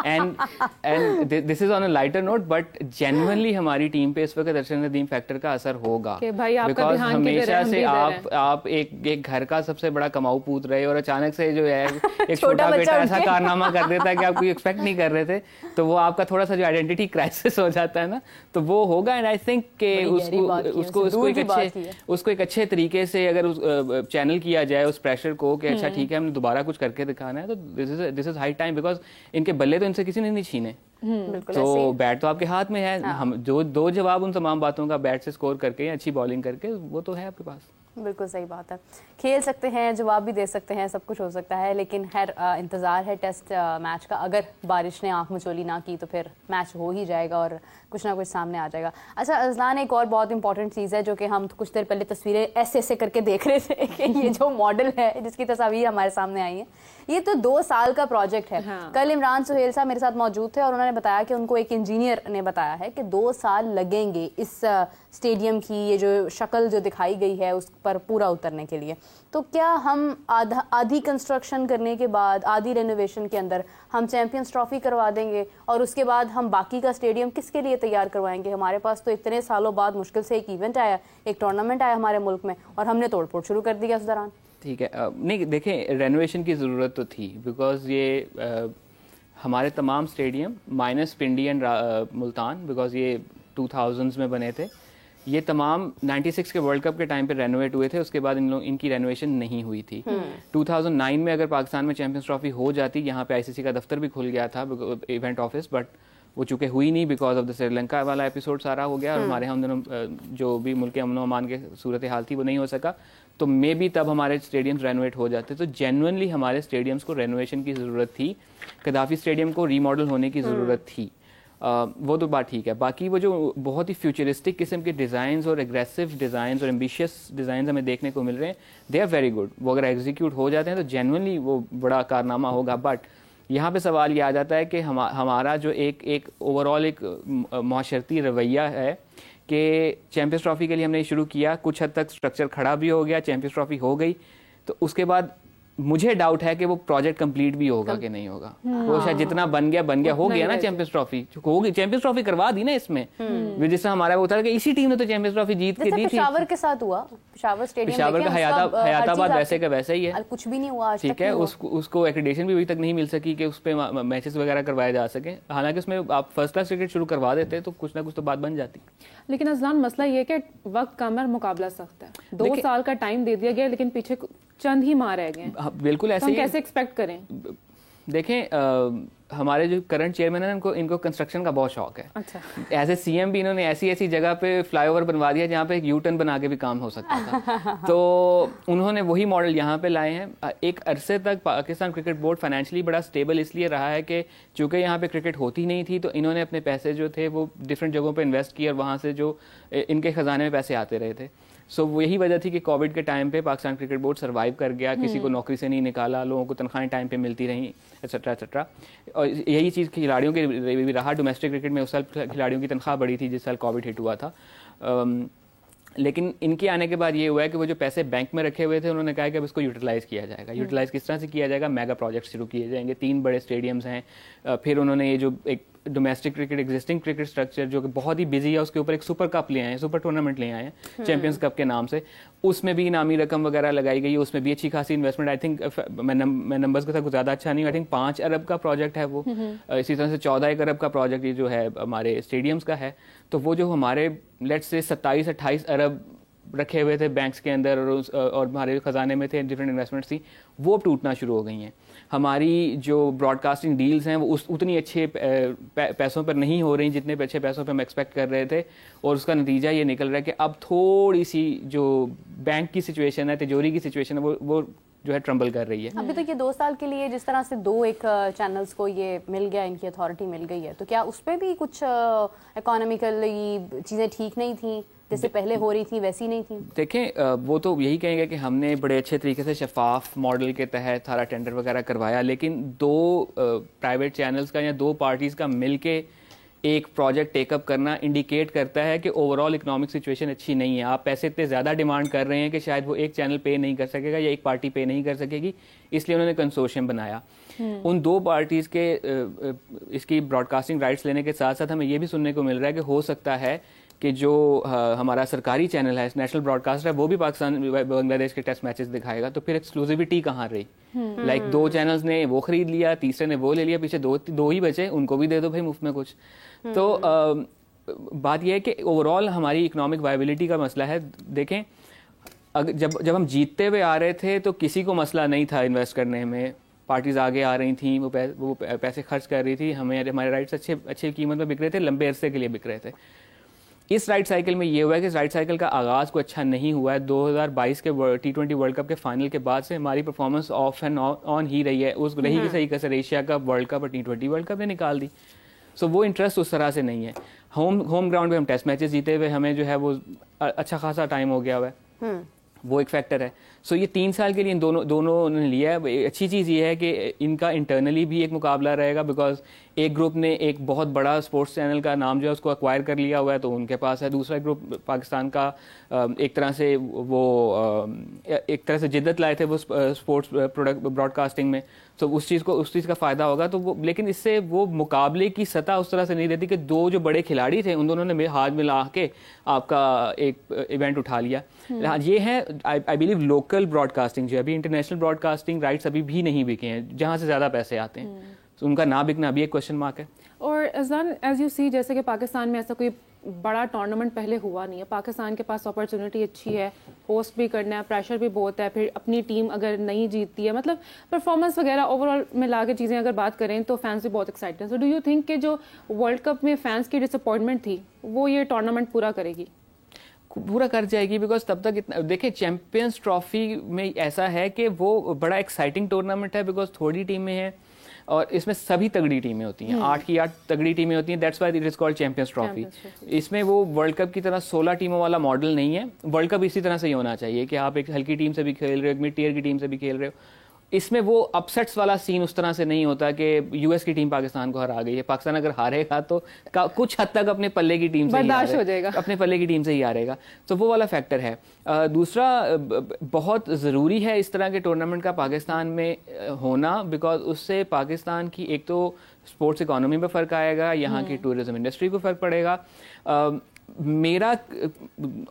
and this is on a lighter note, but genuinely हमारी टीम पे इस वक्त अरशद नदीम फैक्टर का असर होगा। बिकॉज हमेशा से आप एक घर का सबसे बड़ा कमाऊ पूत रहे और अचानक से जो है एक छोटा बेटा ऐसा कारनामा कर देता है कि आप कोई एक्सपेक्ट नहीं कर रहे थे, तो वो आपका थोड़ा सा जो आइडेंटिटी क्राइसिस हो जाता है ना, तो वो होगा। एंड आई थिंक कि उसको एक अच्छे तरीके से अगर चैनल किया जाए उस प्रेशर को कि अच्छा ठीक है हमने दोबारा कुछ करके दिखाना है, तो this is high time. Because इनके बल्ले तो इनसे किसी ने नहीं छीने, तो बैट तो आपके हाथ में है। हम जो दो जवाब उन तमाम बातों का बैट से स्कोर करके, अच्छी बॉलिंग करके, वो तो है आपके पास। बिल्कुल सही बात है। खेल सकते हैं, जवाब भी दे सकते हैं, सब कुछ हो सकता है, लेकिन खैर इंतज़ार है टेस्ट मैच का। अगर बारिश ने आंख मचोली ना की तो फिर मैच हो ही जाएगा और कुछ ना कुछ सामने आ जाएगा। अच्छा अजलान, एक और बहुत इंपॉर्टेंट चीज़ है जो कि हम कुछ देर पहले तस्वीरें ऐसे ऐसे करके देख रहे थे कि ये जो मॉडल है जिसकी तस्वीर हमारे सामने आई है, ये तो 2 साल का प्रोजेक्ट है। हाँ। कल इमरान सुहेल साहब मेरे साथ मौजूद थे और उन्होंने बताया कि उनको एक इंजीनियर ने बताया है कि 2 साल लगेंगे इस स्टेडियम की ये जो शक्ल जो दिखाई गई है उस पर पूरा उतरने के लिए। तो क्या हम आधी कंस्ट्रक्शन करने के बाद, आधी रेनोवेशन के अंदर हम चैंपियंस ट्रॉफी करवा देंगे और उसके बाद हम बाकी का स्टेडियम किसके लिए तैयार करवाएंगे? हमारे पास तो इतने सालों बाद मुश्किल से एक इवेंट आया, एक टूर्नामेंट आया हमारे मुल्क में और हमने तोड़फोड़ शुरू कर दिया उस दौरान। ठीक है, नहीं देखें, रेनोवेशन की ज़रूरत तो थी बिकॉज ये हमारे तमाम stadium minus Pindi and Multan, because ये 2000s में बने थे, ये तमाम 96 के वर्ल्ड कप के टाइम पे रेनोवेट हुए थे। उसके बाद इनकी रेनोवेशन नहीं हुई थी। 2009 में अगर पाकिस्तान में चैंपियंस ट्रॉफी हो जाती, यहाँ पे आईसीसी का दफ्तर भी खुल गया था, इवेंट ऑफिस, बट वो चूँकि हुई नहीं बिकॉज ऑफ द श्रीलंका वाला एपिसोड सारा हो गया और हमारे हम दोनों जो भी मुल्क के अमन अमान के सूरत हाल थी वो नहीं हो सका, तो मे भी तब हमारे स्टेडियम्स रेनोवेट हो जाते। तो जेन्युइनली हमारे स्टेडियम्स को रेनोवेशन की ज़रूरत थी, कदाफी स्टेडियम को रीमॉडल होने की ज़रूरत थी। वो तो बात ठीक है। बाकी वो जो बहुत ही फ्यूचरिस्टिक किस्म के डिज़ाइंस और एग्रेसिव डिज़ाइंस और एम्बिशियस डिज़ाइंस हमें देखने को मिल रहे हैं, दे आर वेरी गुड। वो अगर एग्जीक्यूट हो जाते हैं तो जेन्युइनली वो बड़ा कारनामा होगा। बट यहाँ पे सवाल ये आ जाता है कि हमारा जो एक ओवरऑल एक माशरती रवैया है कि चैंपियंस ट्रॉफी के लिए हमने शुरू किया, कुछ हद तक स्ट्रक्चर खड़ा भी हो गया, चैंपियंस ट्रॉफी हो गई, तो उसके बाद मुझे डाउट है कि वो प्रोजेक्ट कंप्लीट भी होगा कि नहीं होगा। वो शायद जितना बन गया हो गया ना, चैंपियंस ट्रॉफी होगी, चैंपियंस ट्रॉफी करवा दी ना इसमें, जिससे हमारा वो था कि इसी टीम ने तो चैंपियंस ट्रॉफी जीत के दी थी। पेशावर के साथ हुआ, पेशावर स्टेडियम, पेशावर का हयाताबाद वैसे का वैसा ही है, कुछ भी नहीं हुआ। ठीक है, उसको एक्रेडिटेशन भी अभी तक नहीं मिल सकी कि उस पर मैचेस वगैरह करवाए जा सके। हालांकि उसमें आप फर्स्ट क्लास क्रिकेट शुरू करवा देते तो कुछ ना कुछ तो बात बन जाती। लेकिन अजलान, मसला ये है कि वक्त कम है, मुकाबला सख्त है। 2 साल का टाइम दे दिया गया लेकिन पीछे चंद ही मार रह गए। बिल्कुल ऐसे ही। कैसे एक्सपेक्ट करें? देखें, हमारे जो करंट चेयरमैन है इनको कंस्ट्रक्शन का बहुत शौक है। अच्छा। एज ए सीएम भी इन्होंने ऐसी जगह पे फ्लाईओवर बनवा दिया जहाँ पे एक यू टर्न बना के भी काम हो सकता था। तो उन्होंने वही मॉडल यहाँ पे लाए हैं। एक अरसे तक पाकिस्तान क्रिकेट बोर्ड फाइनेंशियली बड़ा स्टेबल इसलिए रहा है कि चूंकि यहाँ पे क्रिकेट होती नहीं थी, तो इन्होंने अपने पैसे जो थे वो डिफरेंट जगहों पर इन्वेस्ट किए और वहाँ से जो इनके खजाने में पैसे आते रहे थे। सो वो यही वजह थी कि कोविड के टाइम पे पाकिस्तान क्रिकेट बोर्ड सर्वाइव कर गया, किसी को नौकरी से नहीं निकाला, लोगों को तनख्वाहें टाइम पे मिलती रहीं, एक्सेट्रा एक्सेट्रा। और यही चीज़ खिलाड़ियों के भी रहा। डोमेस्टिक क्रिकेट में उस साल खिलाड़ियों की तनख्वाह बढ़ी थी जिस साल कोविड हिट हुआ था। लेकिन इनके आने के बाद ये हुआ है कि वो जो पैसे बैंक में रखे हुए थे, उन्होंने कहा कि अब इसको यूटिलाइज़ किया जाएगा। यूटिलाइज़ किस तरह से किया जाएगा? मेगा प्रोजेक्ट शुरू किए जाएंगे, 3 बड़े स्टेडियम्स हैं। फिर उन्होंने ये जो एक domestic cricket existing cricket structure जो कि बहुत ही बिजी है, उसके ऊपर एक सुपर कप ले आए हैं, सुपर टूर्नामेंट ले आए हैं चैंपियंस कप के नाम से। उसमें भी इनामी रकम वगैरह लगाई गई है, उसमें भी अच्छी खासी इन्वेस्टमेंट। आई थिंक मैं नंबर्स के साथ ज़्यादा अच्छा नहीं, आई थिंक 5 अरब का प्रोजेक्ट है वो। इसी तरह से 14 अरब का प्रोजेक्ट ये जो है हमारे स्टेडियम्स का है। तो वो जो हमारे लेट्स से 27-28 अरब रखे हुए थे बैंक्स के अंदर और हमारे खजाने में थे, डिफरेंट इन्वेस्टमेंट्स थी, वो टूटना शुरू हो गई हैं। हमारी जो ब्रॉडकास्टिंग डील्स हैं वो उतनी अच्छे पैसों पर नहीं हो रही जितने अच्छे पैसों पर हम एक्सपेक्ट कर रहे थे। और उसका नतीजा ये निकल रहा है कि अब थोड़ी सी जो बैंक की सिचुएशन है, तिजोरी की सिचुएशन है, वो जो है ट्रम्बल कर रही है। अभी तक ये 2 साल के लिए जिस तरह से 2 एक चैनल्स को ये मिल गया, इनकी अथॉरिटी मिल गई है, तो क्या उस पर भी कुछ इकोनॉमिकली चीज़ें ठीक नहीं थी, जैसे पहले हो रही थी वैसी नहीं थी? देखें, वो तो यही कहेंगे कि हमने बड़े अच्छे तरीके से शफाफ मॉडल के तहत सारा टेंडर वगैरह करवाया, लेकिन 2 प्राइवेट चैनल्स का या 2 पार्टीज़ का मिल के एक प्रोजेक्ट टेकअप करना इंडिकेट करता है कि ओवरऑल इकोनॉमिक सिचुएशन अच्छी नहीं है। आप पैसे इतने ज़्यादा डिमांड कर रहे हैं कि शायद वो एक चैनल पे नहीं कर सकेगा या एक पार्टी पे नहीं कर सकेगी, इसलिए उन्होंने कंसोर्शियम बनाया। उन 2 पार्टीज़ के इसकी ब्रॉडकास्टिंग राइट्स लेने के साथ साथ हमें ये भी सुनने को मिल रहा है कि हो सकता है कि जो हमारा सरकारी चैनल है, नेशनल ब्रॉडकास्टर है, वो भी पाकिस्तान बांग्लादेश के टेस्ट मैचेस दिखाएगा। तो फिर एक्सक्लूसिविटी कहाँ रही? लाइक 2 चैनल्स ने वो खरीद लिया, तीसरे ने वो ले लिया, पीछे दो ही बचे, उनको भी दे दो भाई मुफ्त में कुछ। तो बात यह है कि ओवरऑल हमारी इकोनॉमिक वायबिलिटी का मसला है। देखें, जब हम जीतते हुए आ रहे थे तो किसी को मसला नहीं था इन्वेस्ट करने में, पार्टीज आगे आ रही थी, वो पैसे खर्च कर रही थी, हमारे राइट्स अच्छी कीमत में बिक रहे थे, लंबे अरसे के लिए बिक रहे थे। इस राइट साइकिल में ये हुआ है कि इस राइट साइकिल का आगाज़ को अच्छा नहीं हुआ है। 2022 के T20 वर्ल्ड कप के फाइनल के बाद से हमारी परफॉर्मेंस ऑफ एंड ऑन ही रही है। उस रही की सही कसर एशिया कप, वर्ल्ड कप और T20 वर्ल्ड कप ने निकाल दी। सो वो इंटरेस्ट उस तरह से नहीं है। होम ग्राउंड पे हम टेस्ट मैचेस जीते हुए हमें जो है वो अच्छा खासा टाइम हो गया हुआ है, वो एक फैक्टर है। सो ये 3 साल के लिए इन दोनों ने लिया है। अच्छी चीज़ ये है कि इनका इंटरनली भी एक मुकाबला रहेगा, बिकॉज एक ग्रुप ने एक बहुत बड़ा स्पोर्ट्स चैनल का नाम जो है उसको एक्वायर कर लिया हुआ है, तो उनके पास है। दूसरा ग्रुप पाकिस्तान का एक तरह से जिद्दत लाए थे वो स्पोर्ट्स प्रोडक्ट ब्रॉडकास्टिंग में, तो उस चीज़ का फ़ायदा होगा। तो वो, लेकिन इससे वो मुकाबले की सतह उस तरह से नहीं रहती कि दो जो बड़े खिलाड़ी थे उन दोनों ने हाथ मिला के आपका एक इवेंट उठा लिया। ये है आई बिलीव लोकल ब्रॉडकास्टिंग जो है, अभी इंटरनेशनल ब्रॉडकास्टिंग राइट्स अभी भी नहीं बिके हैं, जहाँ से ज़्यादा पैसे आते हैं, तो उनका ना बिकना अभी एक क्वेश्चन मार्क है। और एज यू सी, जैसे कि पाकिस्तान में ऐसा कोई बड़ा टूर्नामेंट पहले हुआ नहीं है। पाकिस्तान के पास अपॉर्चुनिटी अच्छी है, होस्ट भी करना है, प्रेशर भी बहुत है, फिर अपनी टीम अगर नहीं जीतती है, मतलब परफॉर्मेंस वगैरह ओवरऑल मिला के चीज़ें अगर बात करें तो फैंस भी बहुत एक्साइटेड हैं। सो डू यू थिंक कि जो वर्ल्ड कप में फैंस की डिसअपॉइंटमेंट थी वो ये टूर्नामेंट पूरा करेगी? पूरा कर जाएगी, बिकॉज तब तक इतना देखिए चैंपियंस ट्रॉफी में ऐसा है कि वो बड़ा एक्साइटिंग टूर्नामेंट है, बिकॉज थोड़ी टीमें हैं और इसमें सभी तगड़ी टीमें होती हैं, 8 की 8 तगड़ी टीमें होती हैं। That's why it is called champions trophy. इसमें वो वर्ल्ड कप की तरह 16 टीमों वाला मॉडल नहीं है। वर्ल्ड कप इसी तरह से ही होना चाहिए कि आप एक हल्की टीम से भी खेल रहे हो, एक मिड टियर की टीम से भी खेल रहे हो। इसमें वो अपसेट्स वाला सीन उस तरह से नहीं होता कि यूएस की टीम पाकिस्तान को हरा गई है। पाकिस्तान अगर हारेगा तो कुछ हद तक अपने पल्ले की टीम से बर्दाश्त हो जाएगा, अपने पल्ले की टीम से ही हारेगा। तो वो वाला फैक्टर है। दूसरा बहुत ज़रूरी है इस तरह के टूर्नामेंट का पाकिस्तान में होना, बिकॉज उससे पाकिस्तान की एक तो स्पोर्ट्स इकोनॉमी में फ़र्क आएगा, यहाँ की टूरिज्म इंडस्ट्री को फ़र्क पड़ेगा। मेरा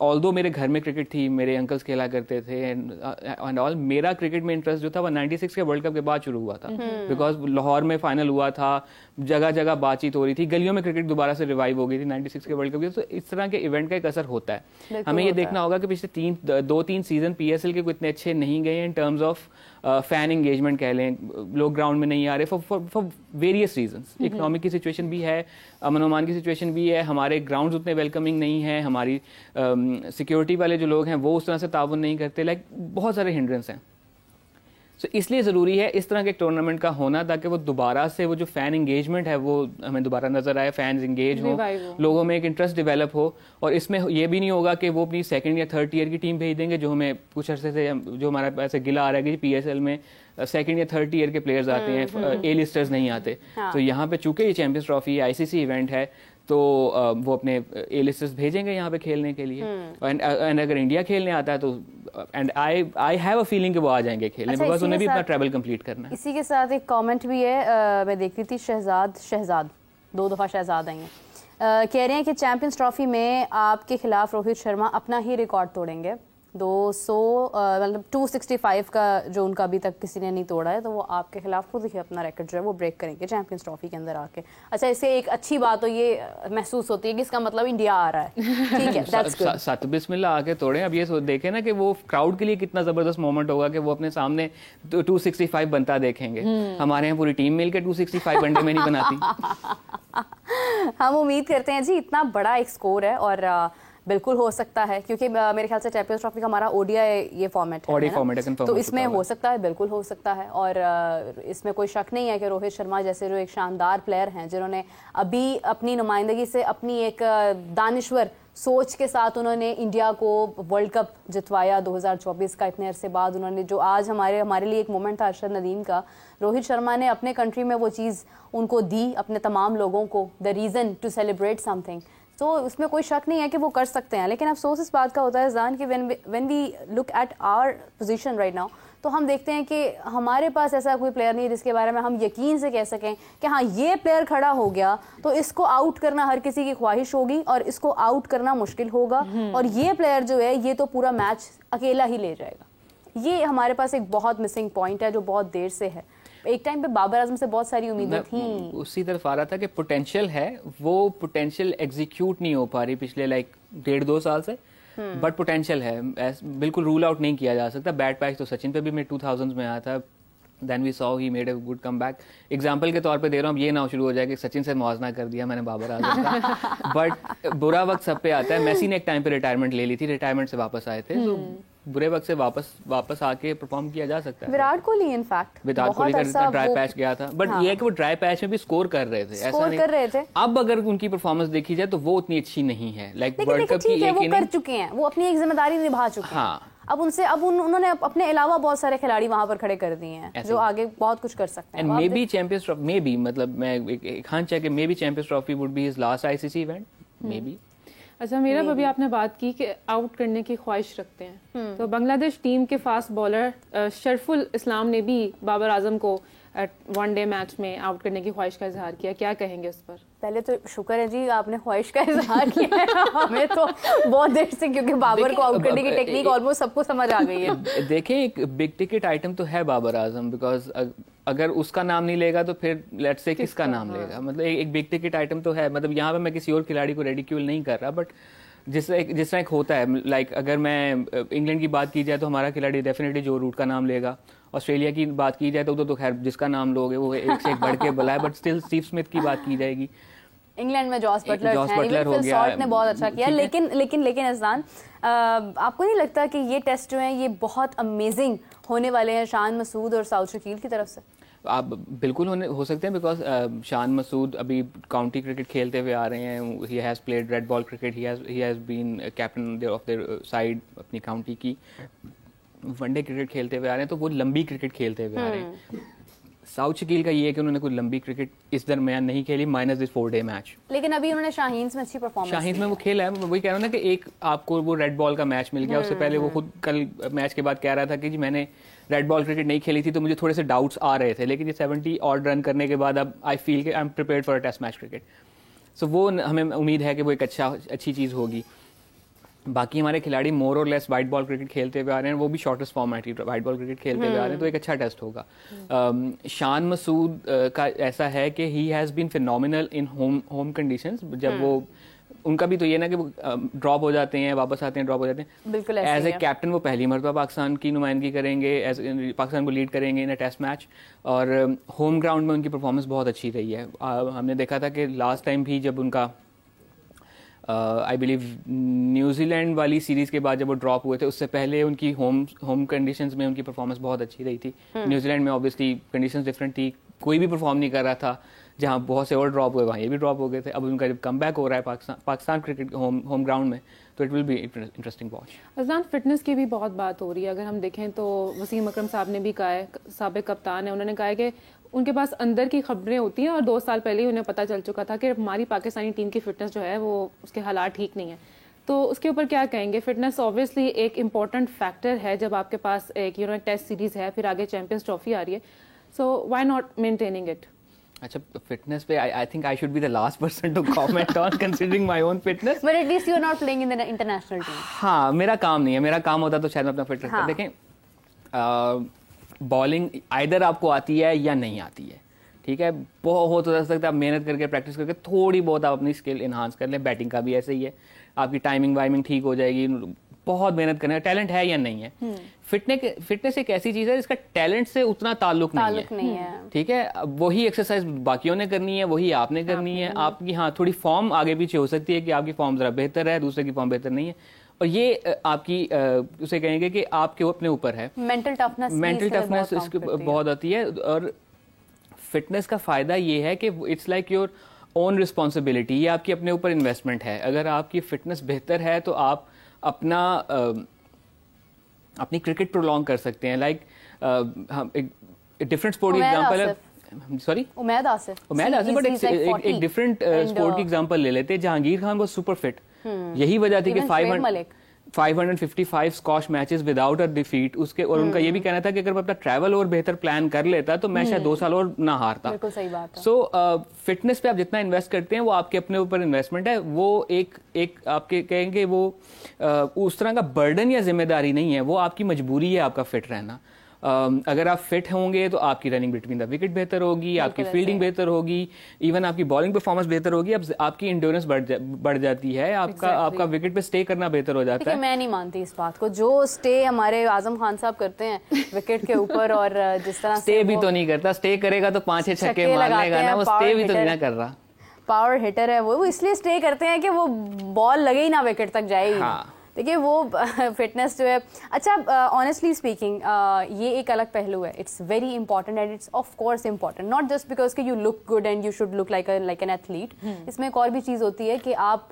ऑल्दो मेरे घर में क्रिकेट थी, मेरे अंकल्स खेला करते थे एंड ऑल, मेरा क्रिकेट में इंटरेस्ट जो था वो 96 के वर्ल्ड कप के बाद शुरू हुआ था, बिकॉज लाहौर में फाइनल हुआ था, जगह जगह बातचीत हो रही थी, गलियों में क्रिकेट दोबारा से रिवाइव हो गई थी 96 के वर्ल्ड कप की। तो इस तरह के इवेंट का एक असर होता है। हमें ये देखना होगा कि पिछले 2-3 सीजन PSL के इतने अच्छे नहीं गए इन टर्म्स ऑफ फैन एंगेजमेंट कह लें, लोग ग्राउंड में नहीं आ रहे फॉर वेरियस रीजंस। इकोनॉमिक की सिचुएशन भी है, अमन अमान की सिचुएशन भी है, हमारे ग्राउंड्स उतने वेलकमिंग नहीं है, हमारी सिक्योरिटी वाले जो लोग हैं वो उस तरह से ताउन नहीं करते, लाइक बहुत सारे हिंड्रेंस हैं। तो इसलिए ज़रूरी है इस तरह के टूर्नामेंट का होना, ताकि वो दोबारा से वो जो फ़ैन इंगेजमेंट है वो हमें दोबारा नज़र आए, फैंस इंगेज हो, लोगों में एक इंटरेस्ट डेवलप हो। और इसमें ये भी नहीं होगा कि वो अपनी 2nd या 3rd ईयर की टीम भेज देंगे, जो हमें कुछ अरसे से जो हमारा ऐसे गिला आ रहा है कि PSL में 2nd या 3rd ईयर के प्लेयर्स आते हैं, A लिस्टर्स नहीं आते। तो यहाँ पे चूंकि ये चैंपियंस ट्रॉफी ICC इवेंट है, तो वो अपने A लिस्टर्स भेजेंगे यहाँ पे खेलने के लिए। एंड अगर इंडिया खेलने आता है तो and I have a feeling कि वो आ जाएंगे खेलने, बिकॉज उन्हें भी अपना ट्रैवल कंप्लीट करना है। इसी के साथ एक कमेंट भी है, मैं देख रही थी, शहजाद 2 दफ़ा शहजाद आई हैं, कह रहे हैं कि चैंपियंस ट्रॉफी में आपके खिलाफ रोहित शर्मा अपना ही रिकॉर्ड तोड़ेंगे। 200 मतलब 265 का जो उनका अभी तक किसी ने नहीं तोड़ा है, तो वो आपके खिलाफ खुद ही अपना रिकॉर्ड जो है वो ब्रेक करेंगे चैंपियंस ट्रॉफी के अंदर आके। अच्छा, इससे एक अच्छी बात तो ये महसूस होती है कि इसका मतलब इंडिया आ रहा है, ठीक है, दैट्स गुड। सत बिस्मिल्लाह आके तोड़े। अब ये देखें ना कि वो क्राउड के लिए कितना जबरदस्त मोमेंट होगा कि वो अपने सामने 265 बनता देखेंगे। हमारे यहाँ पूरी टीम मिलकर 265 वनडे में नहीं बनाती। हम उम्मीद करते हैं जी, इतना बड़ा एक स्कोर है और बिल्कुल हो सकता है, क्योंकि मेरे ख्याल से चैंपियंस ट्रॉफी का हमारा ओडीआई ये फॉर्मेट है, तो इसमें हो सकता है, बिल्कुल हो सकता है। और इसमें कोई शक नहीं है कि रोहित शर्मा जैसे जो एक शानदार प्लेयर हैं, जिन्होंने अभी अपनी नुमाइंदगी से अपनी एक दानिश्वर सोच के साथ उन्होंने इंडिया को वर्ल्ड कप जितवाया 2024 का, इतने अरसे बाद उन्होंने जो आज हमारे लिए एक मोमेंट था अरशद नदीम का, रोहित शर्मा ने अपने कंट्री में वो चीज़ उनको दी, अपने तमाम लोगों को, the reason to celebrate something. तो उसमें कोई शक नहीं है कि वो कर सकते हैं। लेकिन अफसोस इस बात का होता है जान कि when we look at our position right now, तो हम देखते हैं कि हमारे पास ऐसा कोई प्लेयर नहीं है जिसके बारे में हम यकीन से कह सकें कि हाँ ये प्लेयर खड़ा हो गया तो इसको आउट करना हर किसी की ख्वाहिश होगी और इसको आउट करना मुश्किल होगा, और ये प्लेयर जो है ये तो पूरा मैच अकेला ही ले जाएगा। ये हमारे पास एक बहुत मिसिंग पॉइंट है जो बहुत देर से है। एक टाइम पे बाबर आजम से बहुत सारी उम्मीदें थी, उसी तरफ आ रहा था कि पोटेंशियल है, वो पोटेंशियल एग्जीक्यूट नहीं हो पा रही पिछले 1.5-2 साल से, बट पोटेंशियल है, बिल्कुल रूल आउट नहीं किया जा सकता। बैट पैच तो सचिन पे भी मैं 2000s में आया था, then we saw he made a good comeback. Example के तौर पे दे रहा हूँ, ये ना शुरू हो जाए कि सचिन से मुआवजा कर दिया मैंने बाबर आजम का, बट बुरा वक्त सब पे आता है। मेसी ने एक टाइम पे रिटायरमेंट ले ली थी, रिटायरमेंट से वापस आए थे, तो बुरे वक्त से वापस आके परफॉर्म किया जा सकता है। विराट कोहली इनफैक्ट विराट कोहली का ड्राई पैच गया था, बट ये है कि वो ड्राई पैच में भी स्कोर कर रहे थे, ऐसा नहीं कर रहे थे। अब अगर उनकी परफॉर्मेंस देखी जाए तो वो उतनी अच्छी नहीं है। लाइक लेकिन वर्ल्ड कप की ठीक है, एक वो कर चुके हैं, वो अपनी एक जिम्मेदारी निभा चुके हैं। हाँ, अब उन्होंने अपने अलावा बहुत सारे खिलाड़ी वहां पर खड़े कर दिए हैं जो आगे बहुत कुछ कर सकते हैं। And may be champions trophy, may be, मतलब मैं एक hunch है कि may be champions trophy would be his last ICC event, may be. अच्छा, मेरा अभी आपने बात की कि आउट करने की ख्वाहिश रखते हैं, तो बांग्लादेश टीम के फास्ट बॉलर शरफुल इस्लाम ने भी बाबर आजम को वनडे मैच में आउट करने की ख्वाहिश का इजहार किया, क्या कहेंगे उस पर? पहले तो शुक्र है जी आपने ख्वाहिश का इजहार किया है, हमें तो बहुत देर से, क्योंकि बाबर को आउट करने की टेक्निक ऑलमोस्ट सबको समझ आ गई है। देखें, एक बिग टिकट आइटम तो है बाबर आजम, बिकॉज अगर उसका नाम नहीं लेगा तो फिर लेट्स से किसका नाम लेगा। मतलब एक बिग टिकट आइटम तो है। मतलब यहाँ पे मैं किसी और खिलाड़ी को रेडिक्यूल नहीं कर रहा, बट जिस तरह एक होता है, लाइक अगर मैं इंग्लैंड की बात की जाए तो हमारा खिलाड़ी डेफिनेटली जो रूट का नाम लेगा। ऑस्ट्रेलिया की बात की जाए तो खैर जिसका नाम लोगे वो एक से एक बढ़ के बुलाए, बट स्टिल स्टीव स्मिथ की बात की जाएगी। इंग्लैंड में जॉस बटलर हो गया, सॉल्ट ने बहुत अच्छा किया, लेकिन अजलान, आपको नहीं लगता कि ये टेस्ट जो हैं ये बहुत अमेजिंग होने वाले हैं शान मसूद और साउद शकील की तरफ से? आप बिल्कुल हो सकते हैं, बिकॉज शान मसूद अभी काउंटी क्रिकेट खेलते हुए आ रहे हैं। He has played red ball cricket, he has been captain of their side अपनी काउंटी की। वनडे क्रिकेट खेलते हुए आ रहे हैं, तो वो लंबी क्रिकेट खेलते हुए आ रहे हैं। साउथ शकील का ये है कि उन्होंने कोई लंबी क्रिकेट इस दरमियान नहीं खेली, माइनस दिस 4 डे मैच। लेकिन अभी उन्होंने शाहीन्स में अच्छी परफॉर्मेंस, शाहीन्स में वो खेला है। वही कह रहा हूँ ना कि एक आपको वो रेड बॉल का मैच मिल गया। उससे पहले वो खुद कल मैच के बाद कह रहा था कि जी मैंने रेड बॉल क्रिकेट नहीं खेली थी तो मुझे थोड़े से डाउट्स आ रहे थे, लेकिन ये 70 ऑड रन करने के बाद अब आई फील कि I am prepared for a test match cricket. So वो हमें उम्मीद है कि वो एक अच्छी चीज़ होगी। बाकी हमारे खिलाड़ी मोर और लेस वाइट बॉल क्रिकेट खेलते हुए आ रहे हैं, वो भी शॉर्टेस्ट फॉर्मेट ही वाइट बॉल क्रिकेट खेलते हुए आ रहे हैं, तो एक अच्छा टेस्ट होगा। शान मसूद का ऐसा है कि he has been phenomenal in home conditions. जब वो उनका भी तो ये ना कि वो ड्रॉप हो जाते हैं, वापस आते हैं, ड्रॉप हो जाते हैं। बिल्कुल एज ए कैप्टन वो पहली मरतबा पाकिस्तान की नुमाइंदगी करेंगे, पाकिस्तान को लीड करेंगे इन अ टेस्ट मैच, और होम ग्राउंड में उनकी परफॉर्मेंस बहुत अच्छी रही है। हमने देखा था कि लास्ट टाइम भी जब उनका आई बिलीव न्यूजीलैंड वाली सीरीज के बाद जब वो ड्रॉप हुए थे, उससे पहले उनकी होम कंडीशंस में उनकी परफॉर्मेंस बहुत अच्छी रही थी। न्यूजीलैंड में ऑब्वियसली कंडीशंस डिफरेंट थी, कोई भी परफॉर्म नहीं कर रहा था। जहां बहुत से और ड्रॉप हुए वहाँ ये भी ड्रॉप हो गए थे। अब उनका जब कम बैक हो रहा है पाकिस्तान क्रिकेट होम ग्राउंड में, तो it will be interesting watch. Azlan, fitness की भी बहुत बात हो रही है। अगर हम देखें तो वसीम अकरम साहब ने भी कहा है, साबिक कप्तान है, उन्होंने कहा है कि उनके पास अंदर की खबरें होती हैं और 2 साल पहले ही उन्हें पता चल चुका था कि हमारी पाकिस्तानी टीम की फिटनेस जो है वो उसके हालात ठीक नहीं है। तो उसके ऊपर क्या कहेंगे? फिटनेस ऑब्वियसली एक इम्पॉर्टेंट फैक्टर है जब आपके पास एक टेस्ट सीरीज है, फिर आगे चैंपियंस ट्रॉफी आ रही है, so why not maintaining it? अच्छा, फिटनेस पे I think I should be the last person to comment on considering my own fitness, but at least you are not playing in the international team. हाँ, मेरा काम नहीं है। मेरा काम होता तो शायद मैं अपना फिट रखता। देखें, बॉलिंग आइदर आपको आती है या नहीं आती है, ठीक है। बहुत हो सकता है आप मेहनत करके प्रैक्टिस करके थोड़ी बहुत आप अपनी स्किल इन्हांस कर लें। बैटिंग का भी ऐसे ही है, आपकी टाइमिंग वाइमिंग ठीक हो जाएगी। बहुत मेहनत करना है, टैलेंट है या नहीं है। फिटनेस एक ऐसी चीज है जिसका टैलेंट से उतना ताल्लुक नहीं है, ठीक है। वही एक्सरसाइज बाकियों ने करनी है, वही आपने करनी है। आपकी हाँ थोड़ी फॉर्म आगे पीछे हो सकती है कि आपकी फॉर्म जरा बेहतर है, दूसरे की फॉर्म बेहतर नहीं है, और ये आपकी उसे कहेंगे कि आपके अपने ऊपर है। मेंटल टफनेस इसकी बहुत आती है। और फिटनेस का फायदा ये है कि it's like your own responsibility, ये आपकी अपने ऊपर इन्वेस्टमेंट है। अगर आपकी फिटनेस बेहतर है तो आप अपनी क्रिकेट प्रोलॉन्ग कर सकते हैं। लाइक हम एक डिफरेंट स्पोर्ट एग्जांपल है, सॉरी उमैद आसिफ, बट एक डिफरेंट स्पोर्ट की एग्जांपल ले लेते हैं। जहांगीर खान वो सुपर फिट, यही वजह थी कि 555 squash matches without a defeat उसके, और उनका ये भी कहना था कि अगर मैं अपना ट्रैवल और बेहतर प्लान कर लेता तो मैं शायद 2 साल और ना हारता। बिल्कुल सही बात है। सो फिटनेस पे आप जितना इन्वेस्ट करते हैं वो आपके अपने ऊपर इन्वेस्टमेंट है। वो एक आपके कहेंगे वो उस तरह का बर्डन या जिम्मेदारी नहीं है, वो आपकी मजबूरी है आपका फिट रहना। अगर आप फिट होंगे तो आपकी रनिंग बिटवीन द विकेट बेहतर होगी, आपकी फील्डिंग बेहतर होगी, इवन आपकी बॉलिंग परफॉर्मेंस बेहतर होगी, आपकी इंड्योरेंस बढ़ जाती है, आपका विकेट पे स्टे करेगा बेहतर हो जाता है। मैं नहीं मानती इस बात को, जो स्टे हमारे आजम खान साहब करते हैं विकेट के ऊपर, और जिस तरह स्टे भी तो नहीं करता, स्टे करेगा तो 5-6 छक्के मार लेगा ना, वो स्टे भी तो नहीं कर रहा। पावर हिटर है वो इसलिए स्टे करते हैं कि वो बॉल लगे ही ना, विकेट तक जाए ही। हाँ। देखिए वो फिटनेस जो है, अच्छा ऑनेस्टली स्पीकिंग ये एक अलग पहलू है, it's very important and it's of course important, not just because कि you look good and you should look like an athlete. इसमें एक और भी चीज़ होती है कि आप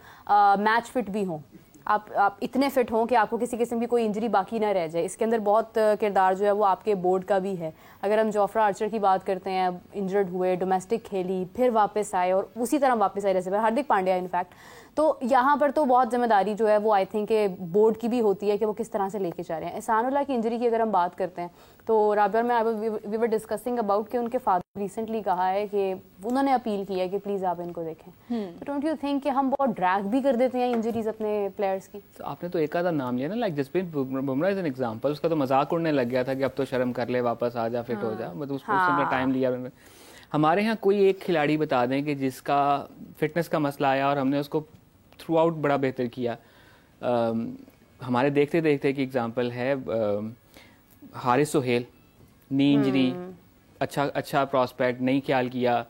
मैच फिट भी हों, आप इतने फिट हों कि आपको किसी किस्म की कोई इंजरी बाकी ना रह जाए। इसके अंदर बहुत किरदार जो है वो आपके बोर्ड का भी है। अगर हम जोफ्रा आर्चर की बात करते हैं, इंजर्ड हुए, डोमेस्टिक खेली, फिर वापस आए और उसी तरह वापस आए, जैसे हार्दिक पांड्या इनफैक्ट, तो यहाँ पर तो बहुत जिम्मेदारी जो है वो आई थिंक बोर्ड की भी होती है कि वो किस तरह से लेके जा रहे हैं। एहसानुल्लाह की इंजरी की अगर हम बात करते हैं तो राबिया में वी वर डिस्कसिंग अबाउट कि उनके फादर रिसेंटली कहा है कि उन्होंने अपील की है कि प्लीज़ आप इनको देखें। तो डोंट यू थिंक कि हम बहुत ड्रैग भी कर देते हैं इंजरीज अपने प्लेयर्स की? तो आपने तो एक आधा नाम लिया ना, like Jasprit Bumrah is an example, उसका तो मजाक उड़ने लग गया था कि अब तो शर्म कर ले, वापस आ जा, फिट हो जा, मतलब उसको टाइम लिया। हमारे यहाँ कोई एक खिलाड़ी बता दें कि जिसका फिटनेस का मसला आया और हमने उसको थ्रू आउट बड़ा बेहतर किया। हमारे देखते देखते की एग्जांपल है हारिस सोहेल, नी इंजरी, अच्छा प्रॉस्पेक्ट, नहीं ख्याल किया,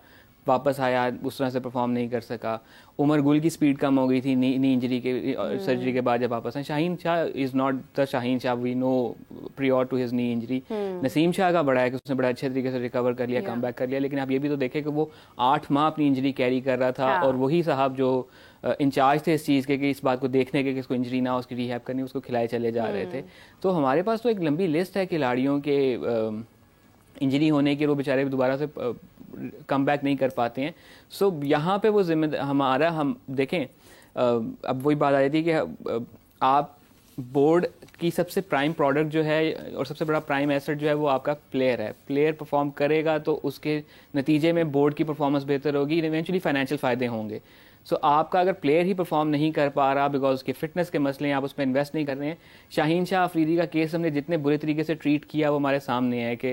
वापस आया, उस तरह से परफॉर्म नहीं कर सका। उमर गुल की स्पीड कम हो गई थी नी इंजरी के सर्जरी के बाद जब वापस आए। Shaheen Shah is not the Shaheen Shah we know prior to his knee injury. Naseem Shah का बड़ा है कि उसने बड़ा अच्छे तरीके से रिकवर कर लिया, कम बैक कर लिया, लेकिन आप ये भी तो देखें कि वो 8 माह अपनी इंजरी कैरी कर रहा था और वही साहब जो इंचार्ज थे इस चीज़ के कि इस बात को देखने के कि इसको इंजरी ना, उसकी रिहैब करनी, उसको खिलाए चले जा रहे थे। तो हमारे पास तो एक लंबी लिस्ट है खिलाड़ियों के इंजरी होने की, वो बेचारे दोबारा से कम बैक नहीं कर पाते हैं। सो यहाँ पे वो जिम्मेदार हम देखें, अब वही बात आ जाती है कि आप बोर्ड की सबसे प्राइम प्रोडक्ट जो है और सबसे बड़ा प्राइम एसेट जो है वो आपका प्लेयर है। प्लेयर परफॉर्म करेगा तो उसके नतीजे में बोर्ड की परफॉर्मेंस बेहतर होगी, इवेंचुअली फाइनेंशियल फ़ायदे होंगे। सो आपका अगर प्लेयर ही परफॉर्म नहीं कर पा रहा बिकॉज उसके फिटनेस के मसले हैं, आप उस पर इन्वेस्ट नहीं कर रहे हैं। शाहीन शाह अफरीदी का केस हमने जितने बुरे तरीके से ट्रीट किया वो हमारे सामने है कि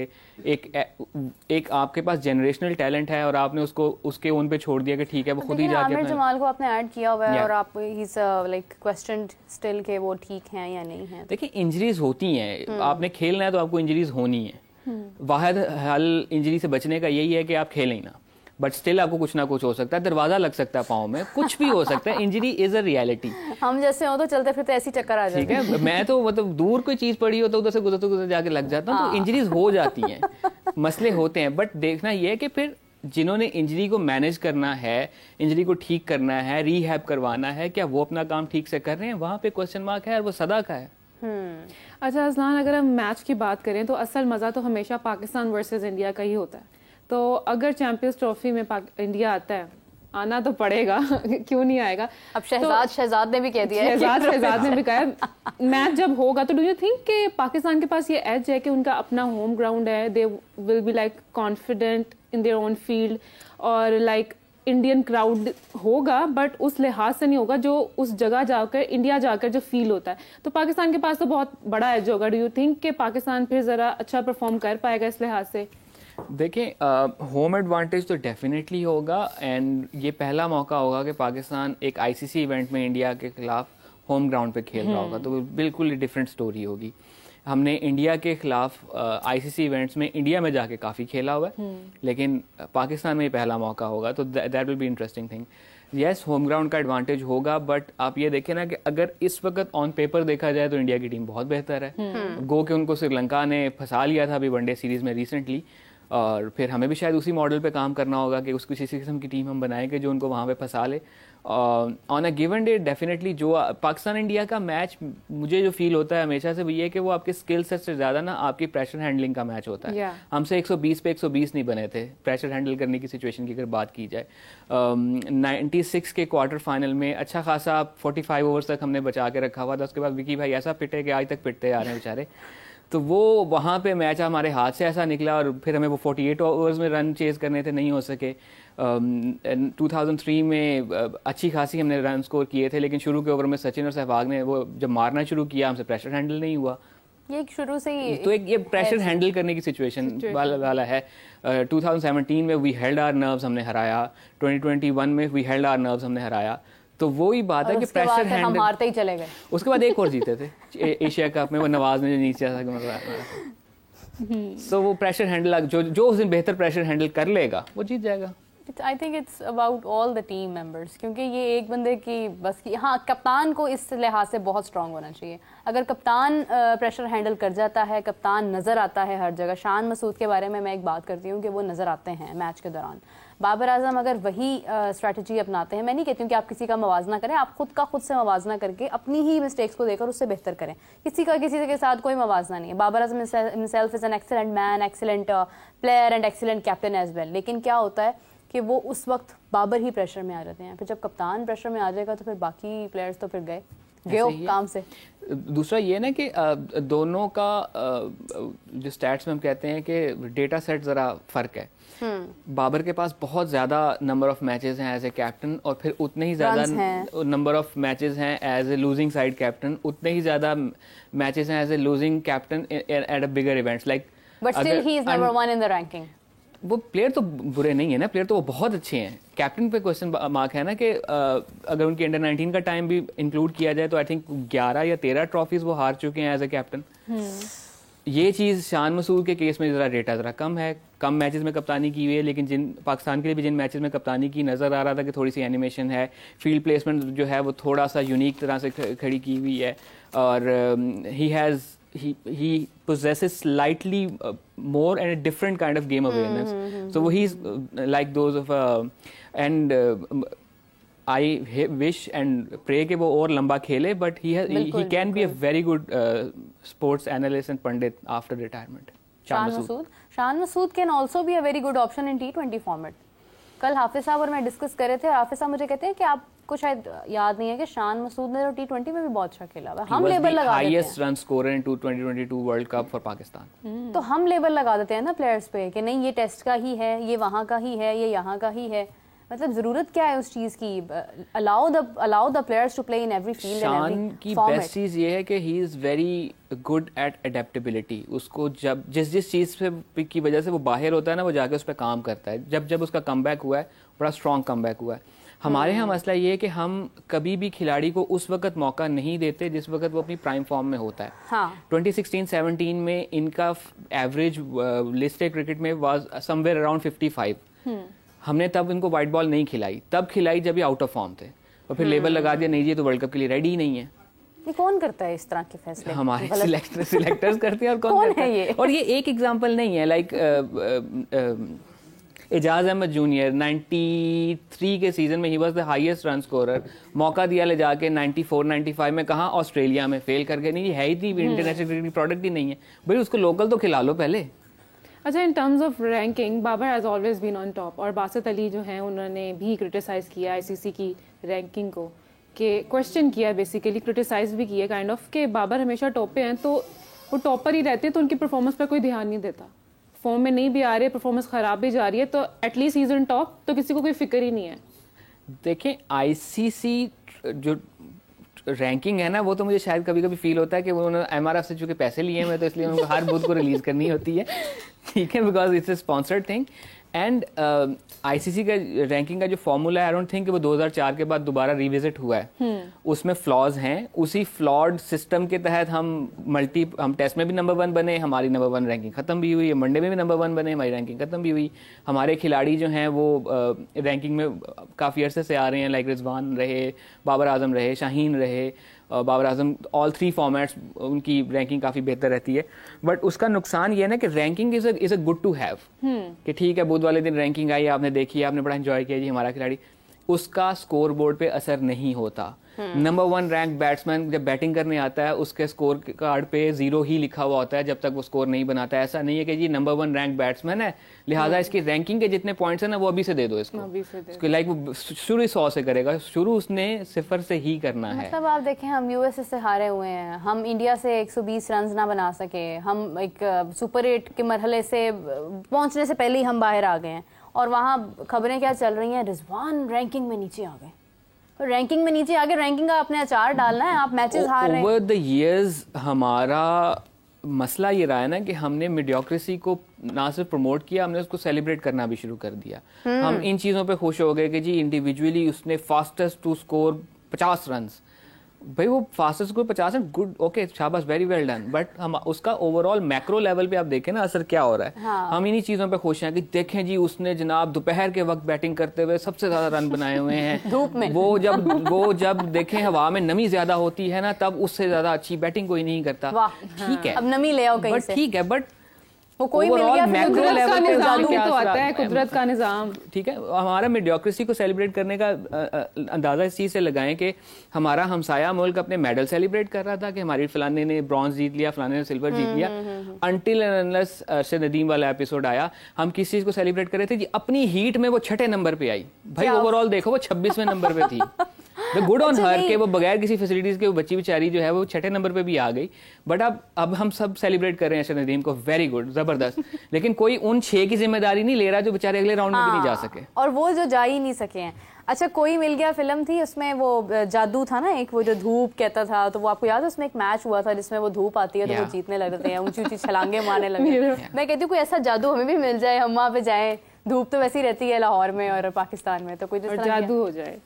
एक आपके पास जनरेशनल टैलेंट है और आपने उसको उसके उन पे छोड़ दिया कि ठीक है वो खुद ही जाके। आमिर जमाल को आपने ऐड किया हुआ है और आप he is like questioned still के वो ठीक हैं या नहीं है। देखिए इंजरीज होती हैं, आपने खेलना है तो आपको इंजरीज होनी है। वाहिद हल इंजरी से बचने का यही है कि आप खेलें ना, बट स्टिल आपको कुछ ना कुछ हो सकता है, दरवाजा लग सकता है पाँव में, कुछ भी हो सकता है। Injury is a reality. हम जैसे हो तो चलते फिरते ऐसी चक्कर आ जाती है। ठीक है, मैं तो मतलब दूर कोई चीज पड़ी हो तो उधर से गुजरते जाके लग जाता हूँ। तो इंजरीज हो जाती हैं, मसले होते हैं, बट देखना यह है कि फिर जिन्होंने इंजरी को मैनेज करना है, इंजरी को ठीक करना है, रीहैब करवाना है, क्या वो अपना काम ठीक से कर रहे हैं? वहाँ पे क्वेश्चन मार्क है और वो सदा का है। अच्छा अजलान, अगर हम मैच की बात करें तो असल मज़ा तो हमेशा पाकिस्तान वर्सेस इंडिया का ही होता है। तो अगर चैंपियंस ट्रॉफी में इंडिया आता है, आना तो पड़ेगा क्यों नहीं आएगा। अब शहजाद ने भी कह दिया है, शहजाद ने भी कहा मैच जब होगा तो डू यू थिंक कि पाकिस्तान के पास ये एज है कि उनका अपना होम ग्राउंड है, they will be like confident in their own field, और लाइक इंडियन क्राउड होगा बट उस लिहाज से नहीं होगा जो उस जगह जाकर इंडिया जाकर जो फील होता है। तो पाकिस्तान के पास तो बहुत बड़ा एज होगा। डू यू थिंक कि पाकिस्तान फिर ज़रा अच्छा परफॉर्म कर पाएगा इस लिहाज से? देखें होम एडवांटेज तो डेफिनेटली होगा, एंड ये पहला मौका होगा कि पाकिस्तान एक आईसीसी इवेंट में इंडिया के खिलाफ होम ग्राउंड पे खेल रहा होगा, तो बिल्कुल डिफरेंट स्टोरी होगी। हमने इंडिया के खिलाफ आईसीसी इवेंट्स में इंडिया में जाके काफ़ी खेला हुआ है, लेकिन पाकिस्तान में ये पहला मौका होगा, तो that will be interesting thing. Yes, home ground का एडवांटेज होगा, बट आप ये देखें ना कि अगर इस वक्त ऑन पेपर देखा जाए तो इंडिया की टीम बहुत बेहतर है। गो के उनको श्रीलंका ने फंसा लिया था अभी वनडे सीरीज में रिसेंटली, और फिर हमें भी शायद उसी मॉडल पे काम करना होगा कि उसकी किसी किस्म की टीम हम बनाएंगे जो उनको वहाँ पे फंसा ले on a given day. Definitely जो पाकिस्तान इंडिया का मैच मुझे जो फील होता है हमेशा से वो ये है कि वो आपके स्किल सेट से ज़्यादा ना आपकी प्रेशर हैंडलिंग का मैच होता है। हमसे 120 पे 120 नहीं बने थे प्रेशर हैंडल करने की सिचुएशन की अगर बात की जाए। 96 के क्वार्टर फाइनल में अच्छा खासा 45 ओवर्स तक हमने बचा के रखा हुआ था, उसके बाद विकी भाई ऐसा पिटे कि आज तक पिटते आ रहे हैं बेचारे। तो वो वहाँ पे मैच हमारे हाथ से ऐसा निकला और फिर हमें वो 48 ओवर्स में रन चेज करने थे, नहीं हो सके। 2003 में अच्छी खासी हमने रन स्कोर किए थे, लेकिन शुरू के ओवर में सचिन और सहवाग ने वो जब मारना शुरू किया हमसे प्रेशर हैंडल नहीं हुआ, ये शुरू से ही तो एक ये प्रेशर हैंडल करने की सिचुएशन वाला है। 2017 में वी हेल्ड आवर नर्व्स, हमने हराया। 2021 में वी हेल्ड आवर नर्व्स, हमने हराया। तो वो ही बात है कि प्रेशर हैंडल, हम हारते ही चले गए। उसके बाद एक और जीते थे एशिया कप में, वो नवाज में जो नीचे था। सो वो प्रेशर हैंडल जो उस दिन बेहतर प्रेशर हैंडल कर लेगा वो जीत जाएगा। I think it's about all the team members, क्योंकि ये एक बंदे की बस की, हाँ कप्तान को इस लिहाज से बहुत स्ट्रांग होना चाहिए। अगर कप्तान प्रेशर हैंडल कर जाता है, कप्तान नज़र आता है हर जगह। शान मसूद के बारे में मैं एक बात करती हूँ कि वो नज़र आते हैं मैच के दौरान। बाबर आजम अगर वही स्ट्रैटेजी अपनाते हैं, मैं नहीं कहती हूँ कि आप किसी का मवाजना करें, आप खुद का खुद से मवाजना करके अपनी ही मिस्टेक्स को देकर उससे बेहतर करें। किसी के साथ कोई मवाजना नहीं है। Babar Azam himself is an excellent man, excellent player and excellent captain as well. लेकिन क्या होता है कि वो उस वक्त बाबर ही प्रेशर में आ जाते हैं। फिर जब कप्तान प्रेशर में आ जाएगा तो फिर बाकी प्लेयर्स तो फिर गए काम से। दूसरा ये ना कि दोनों का जो स्टैट्स में हम कहते हैं कि डेटा सेट ज़रा फ़र्क है। बाबर के पास बहुत ज़्यादा नंबर ऑफ मैचेस हैं एज ए कैप्टन, और फिर उतने ही ज़्यादा नंबर ऑफ मैचेस हैं as a losing side captain, उतने ही ज़्यादा मैचेस हैं as a losing captain at a bigger events like. But still he is number 1 in the ranking. वो प्लेयर तो बुरे नहीं है ना, प्लेयर तो वो बहुत अच्छे हैं। कैप्टन पे क्वेश्चन मार्क है ना कि अगर उनके अंडर 19 का टाइम भी इंक्लूड किया जाए तो आई थिंक 11 या 13 ट्रॉफीज वो हार चुके हैं एज ए कैप्टन। ये चीज़ शान मसूद के केस में ज़रा डेटा ज़रा कम है, कम मैचेस में कप्तानी की हुई है, लेकिन जिन पाकिस्तान के लिए भी जिन मैचेस में कप्तानी की नज़र आ रहा था कि थोड़ी सी एनिमेशन है, फील्ड प्लेसमेंट जो है वो थोड़ा सा यूनिक तरह से खड़ी की हुई है, और he possesses slightly more and a different kind of game awareness. So he's like those of and I wish and pray कि वो और लंबा खेले, but he can be a very good sports analyst and pundit after retirement. Shan Masood can also be a very good option in T20 format. कल हाफिज साहब और मैं discuss कर रहे थे, और हाफिज साहब मुझे कहते हैं कि आपको शायद याद नहीं है कि शान मसूद ने तो T20 में भी बहुत अच्छा खेला हुआ है। हम लेबल लगा देते हैं, highest run scorer in 2022 world cup for Pakistan. तो हम लेबल लगा देते हैं ना प्लेयर्स पे कि नहीं ये टेस्ट का ही है, ये वहाँ का ही है, ये यहाँ का ही है। मतलब जरूरत क्या है उस चीज की? Allow the players to play in every field and every format. की बेस्ट चीज ये है कि he is very good at adaptability. उसको जब जिस चीज से की वजह से वो बाहर होता है ना, वो जाके उस पर काम करता है। जब उसका कमबैक हुआ है, बड़ा स्ट्रॉन्ग कमबैक हुआ है। हमारे यहाँ मसला ये है कि हम कभी भी खिलाड़ी को उस वक्त मौका नहीं देते जिस वक्त वो अपनी प्राइम फॉर्म में होता है। हाँ। 2016-17 में इनका एवरेज लिस्टेड क्रिकेट में वाज समवेयर अराउंड 55। हमने तब इनको वाइट बॉल नहीं खिलाई, तब खिलाई जब ये आउट ऑफ फॉर्म थे, और फिर लेबल लगा दिया नहीं जी तो वर्ल्ड कप के लिए रेडी ही नहीं है। ये कौन करता है इस तरह के फैसले? हमारे सिलेक्टर्स करते हैं। और कौन है ये? और ये एक एग्जांपल नहीं है। लाइक एजाज अहमद जूनियर 93 के सीजन में he was the highest run scorer. मौका दिया ले जाके 94-95 में, कहाँ ऑस्ट्रेलिया में फेल करके, नहीं है ही थी इंटरनेशनल क्रिकेट प्रोडक्ट ही नहीं है भाई, उसको लोकल तो खिला लो पहले। अच्छा, in terms of ranking Babar has always been on top, और बासित अली जो हैं उन्होंने भी क्रिटिसाइज़ किया आईसीसी की रैंकिंग को, कि क्वेश्चन किया, बेसिकली क्रिटिसाइज़ भी किया काइंड ऑफ, कि बाबर हमेशा टॉप पे हैं तो वो टॉप पर ही रहते हैं तो उनकी परफॉर्मेंस पर कोई ध्यान नहीं देता। फॉर्म में नहीं भी आ रहे, परफॉर्मेंस ख़राब भी जा रही है, तो एटलीस्ट इज इन टॉप, तो किसी को कोई फिक्र ही नहीं है। देखें आईसीसी जो रैंकिंग है ना, वो तो मुझे शायद कभी कभी फील होता है कि उन्होंने एमआरएफ से चूंकि पैसे लिए हैं, तो इसलिए उनको हर बुध को रिलीज करनी होती है, ठीक है, because it's a sponsored thing. And ICC का रैंकिंग का जो फॉर्मूला है, आई डोंट थिंक कि वो 2004 के बाद दोबारा रिविजिट हुआ है। उसमें फ्लॉज हैं, उसी फ्लॉड सिस्टम के तहत हम टेस्ट में भी नंबर 1 बने, हमारी नंबर 1 रैंकिंग खत्म भी हुई, वनडे में भी नंबर 1 बने, हमारी रैंकिंग खत्म भी हुई। हमारे खिलाड़ी जो हैं वो रैंकिंग में काफ़ी अरसे से आ रहे हैं, लाइक रिजवान रहे, बाबर आजम रहे, शाहीन रहे, बाबर आजम, ऑल 3 फॉर्मेट्स उनकी रैंकिंग काफ़ी बेहतर रहती है। बट उसका नुकसान ये है ना कि ranking is a good to have, कि ठीक है बुध वाले दिन रैंकिंग आई, आपने देखी, आपने बड़ा एंजॉय किया जी हमारा खिलाड़ी, उसका स्कोर बोर्ड पे असर नहीं होता। नंबर 1 रैंक बैट्समैन जब बैटिंग करने आता है, उसके स्कोर कार्ड पे 0 ही लिखा हुआ होता है जब तक वो स्कोर नहीं बनाता है। ऐसा नहीं है कि जी नंबर 1 रैंक बैट्समैन है, लिहाजा इसकी रैंकिंग के जितने पॉइंट्स हैं ना वो अभी से दे दो इसको लाइक वो शुरू 100 से करेगा, शुरू उसने 0 से ही करना है। मतलब आप देखें, हम यूएसए से हारे हुए हैं, हम इंडिया से 120 रन ना बना सके, हम एक सुपर 8 के मरहले से पहुंचने से पहले ही हम बाहर आ गए हैं, और वहाँ खबरें क्या चल रही हैं, रिजवान रैंकिंग में नीचे आ गए। तो रैंकिंग में नीचे आगे रैंकिंग का अपने अचार डालना है, आप मैचेस हार रहे हैं। ओवर द इयर्स हमारा मसला ये रहा है ना कि हमने मीडियोक्रेसी को ना सिर्फ प्रमोट किया, हमने उसको सेलिब्रेट करना भी शुरू कर दिया। हम इन चीज़ों पे खुश हो गए कि जी इंडिविजुअली उसने फास्टेस्ट टू स्कोर 50 रन। भाई वो fastest score 50 run, good, okay, शाबाश, वेरी वेल डन, बट हम उसका ओवरऑल मैक्रो लेवल पे आप देखें ना असर क्या हो रहा है। हाँ। हम इन्हीं चीज़ों पे खुश हैं कि देखें जी उसने जनाब दोपहर के वक्त बैटिंग करते हुए सबसे ज़्यादा रन बनाए हुए हैं धूप में। वो जब देखें हवा में नमी ज़्यादा होती है ना, तब उससे ज़्यादा अच्छी बैटिंग कोई नहीं करता। वाह, ठीक है, अब नमी ले आओ कहीं बट से। ठीक है, बट वो कोई मिल overall गया फिर macro कुदरत का level पे निजाम निज़ाम तो भी आता तो आता है, है। कुदरत का निज़ाम। ठीक है, हमारा मीडियोक्रेसी को सेलिब्रेट करने का अंदाजा इस चीज़ से लगाएं कि हमारा हमसाया मुल्क अपने मेडल सेलिब्रेट कर रहा था कि हमारी फलाने ने ब्रॉन्ज जीत लिया, फलाने ने सिल्वर जीत लिया, until and unless Arshad Nadeem वाला एपिसोड आया, हम किस चीज़ को सेलिब्रेट कर रहे थे जी, अपनी हीट में वो 6ठे नंबर पे आई। भाई ओवरऑल देखो वो 26वें नंबर पे थी। गुड ऑन हर के वो बगैर किसी फैसिलिटीज के वो बच्ची बेचारी जो है वो 6ठे नंबर पे भी आ गई। बट अब हम सब सेलिब्रेट कर रहे हैं अरशद नदीम को, वेरी गुड, जबरदस्त। लेकिन कोई उन 6 की जिम्मेदारी नहीं ले रहा जो बेचारे अगले राउंड में भी नहीं जा सके, और वो जो जा ही नहीं सके हैं। अच्छा, कोई मिल गया फिल्म थी, उसमें वो जादू था ना एक, वो जो धूप कहता था, तो वो आपको याद है उसमें एक मैच हुआ था जिसमें वो धूप आती है तो वो जीतने लगते हैं, ऊंची ऊंची छलांगे मारने लगे। मैं कहती हूँ कोई ऐसा जादू हमें भी मिल जाए, हम वहाँ पे जाएं। धूप तो वैसी रहती है लाहौर में और पाकिस्तान में, तो कोई जादू हो जाए,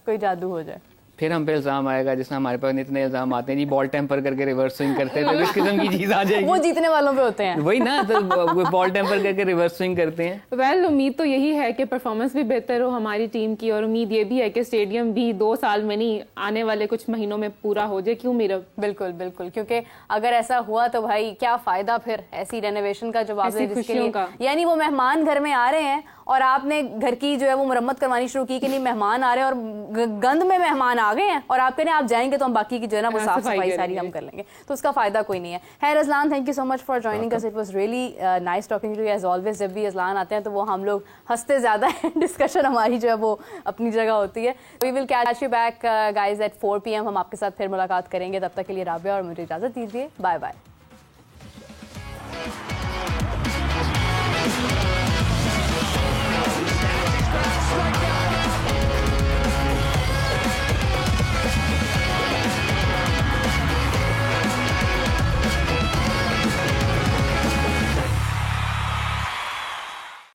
कोई जादू हो जाए। फिर हम पे इल्जाम आएगा जिसमें हमारे पास इतने इल्जाम आते हैं जी, बॉल टेम्पर करके रिवर्स स्विंग करते हैं, तो इस किस्म की चीज आ जाएगी। वो जीतने वालों पे होते हैं वही ना, तो बॉल टेम्पर करके रिवर्स स्विंग करते हैं। वेल उम्मीद तो यही है कि परफॉर्मेंस भी बेहतर हो हमारी टीम की, और उम्मीद ये भी है कि स्टेडियम भी 2 साल में नहीं, आने वाले कुछ महीनों में पूरा हो जाए। क्यों मीरा? बिल्कुल बिल्कुल, क्योंकि अगर ऐसा हुआ तो भाई क्या फायदा फिर ऐसी रेनोवेशन का, जो आपने जिसके लिए, यानी वो मेहमान घर में आ रहे हैं और आपने घर की जो है वो मुरम्मत करवानी शुरू की कि नहीं मेहमान आ रहे हैं और गंद में मेहमान आ गए हैं, और आप कहने आप जाएंगे तो हम बाकी की जो है ना वो साफ सफाई सारी हम कर लेंगे, तो उसका फायदा कोई नहीं है। खैर Azlan, thank you so much for joining us, it was really nice talking to you as always. जब भी अजलान आते हैं तो वो हम लोग हंसते ज्यादा है, डिस्कशन हमारी जो है वो अपनी जगह होती है। We will catch you back guys at 4 PM, हम आपके साथ फिर मुलाकात करेंगे। तब तक के लिए राबिया और मुझे इजाजत दीजिए, बाय बाय।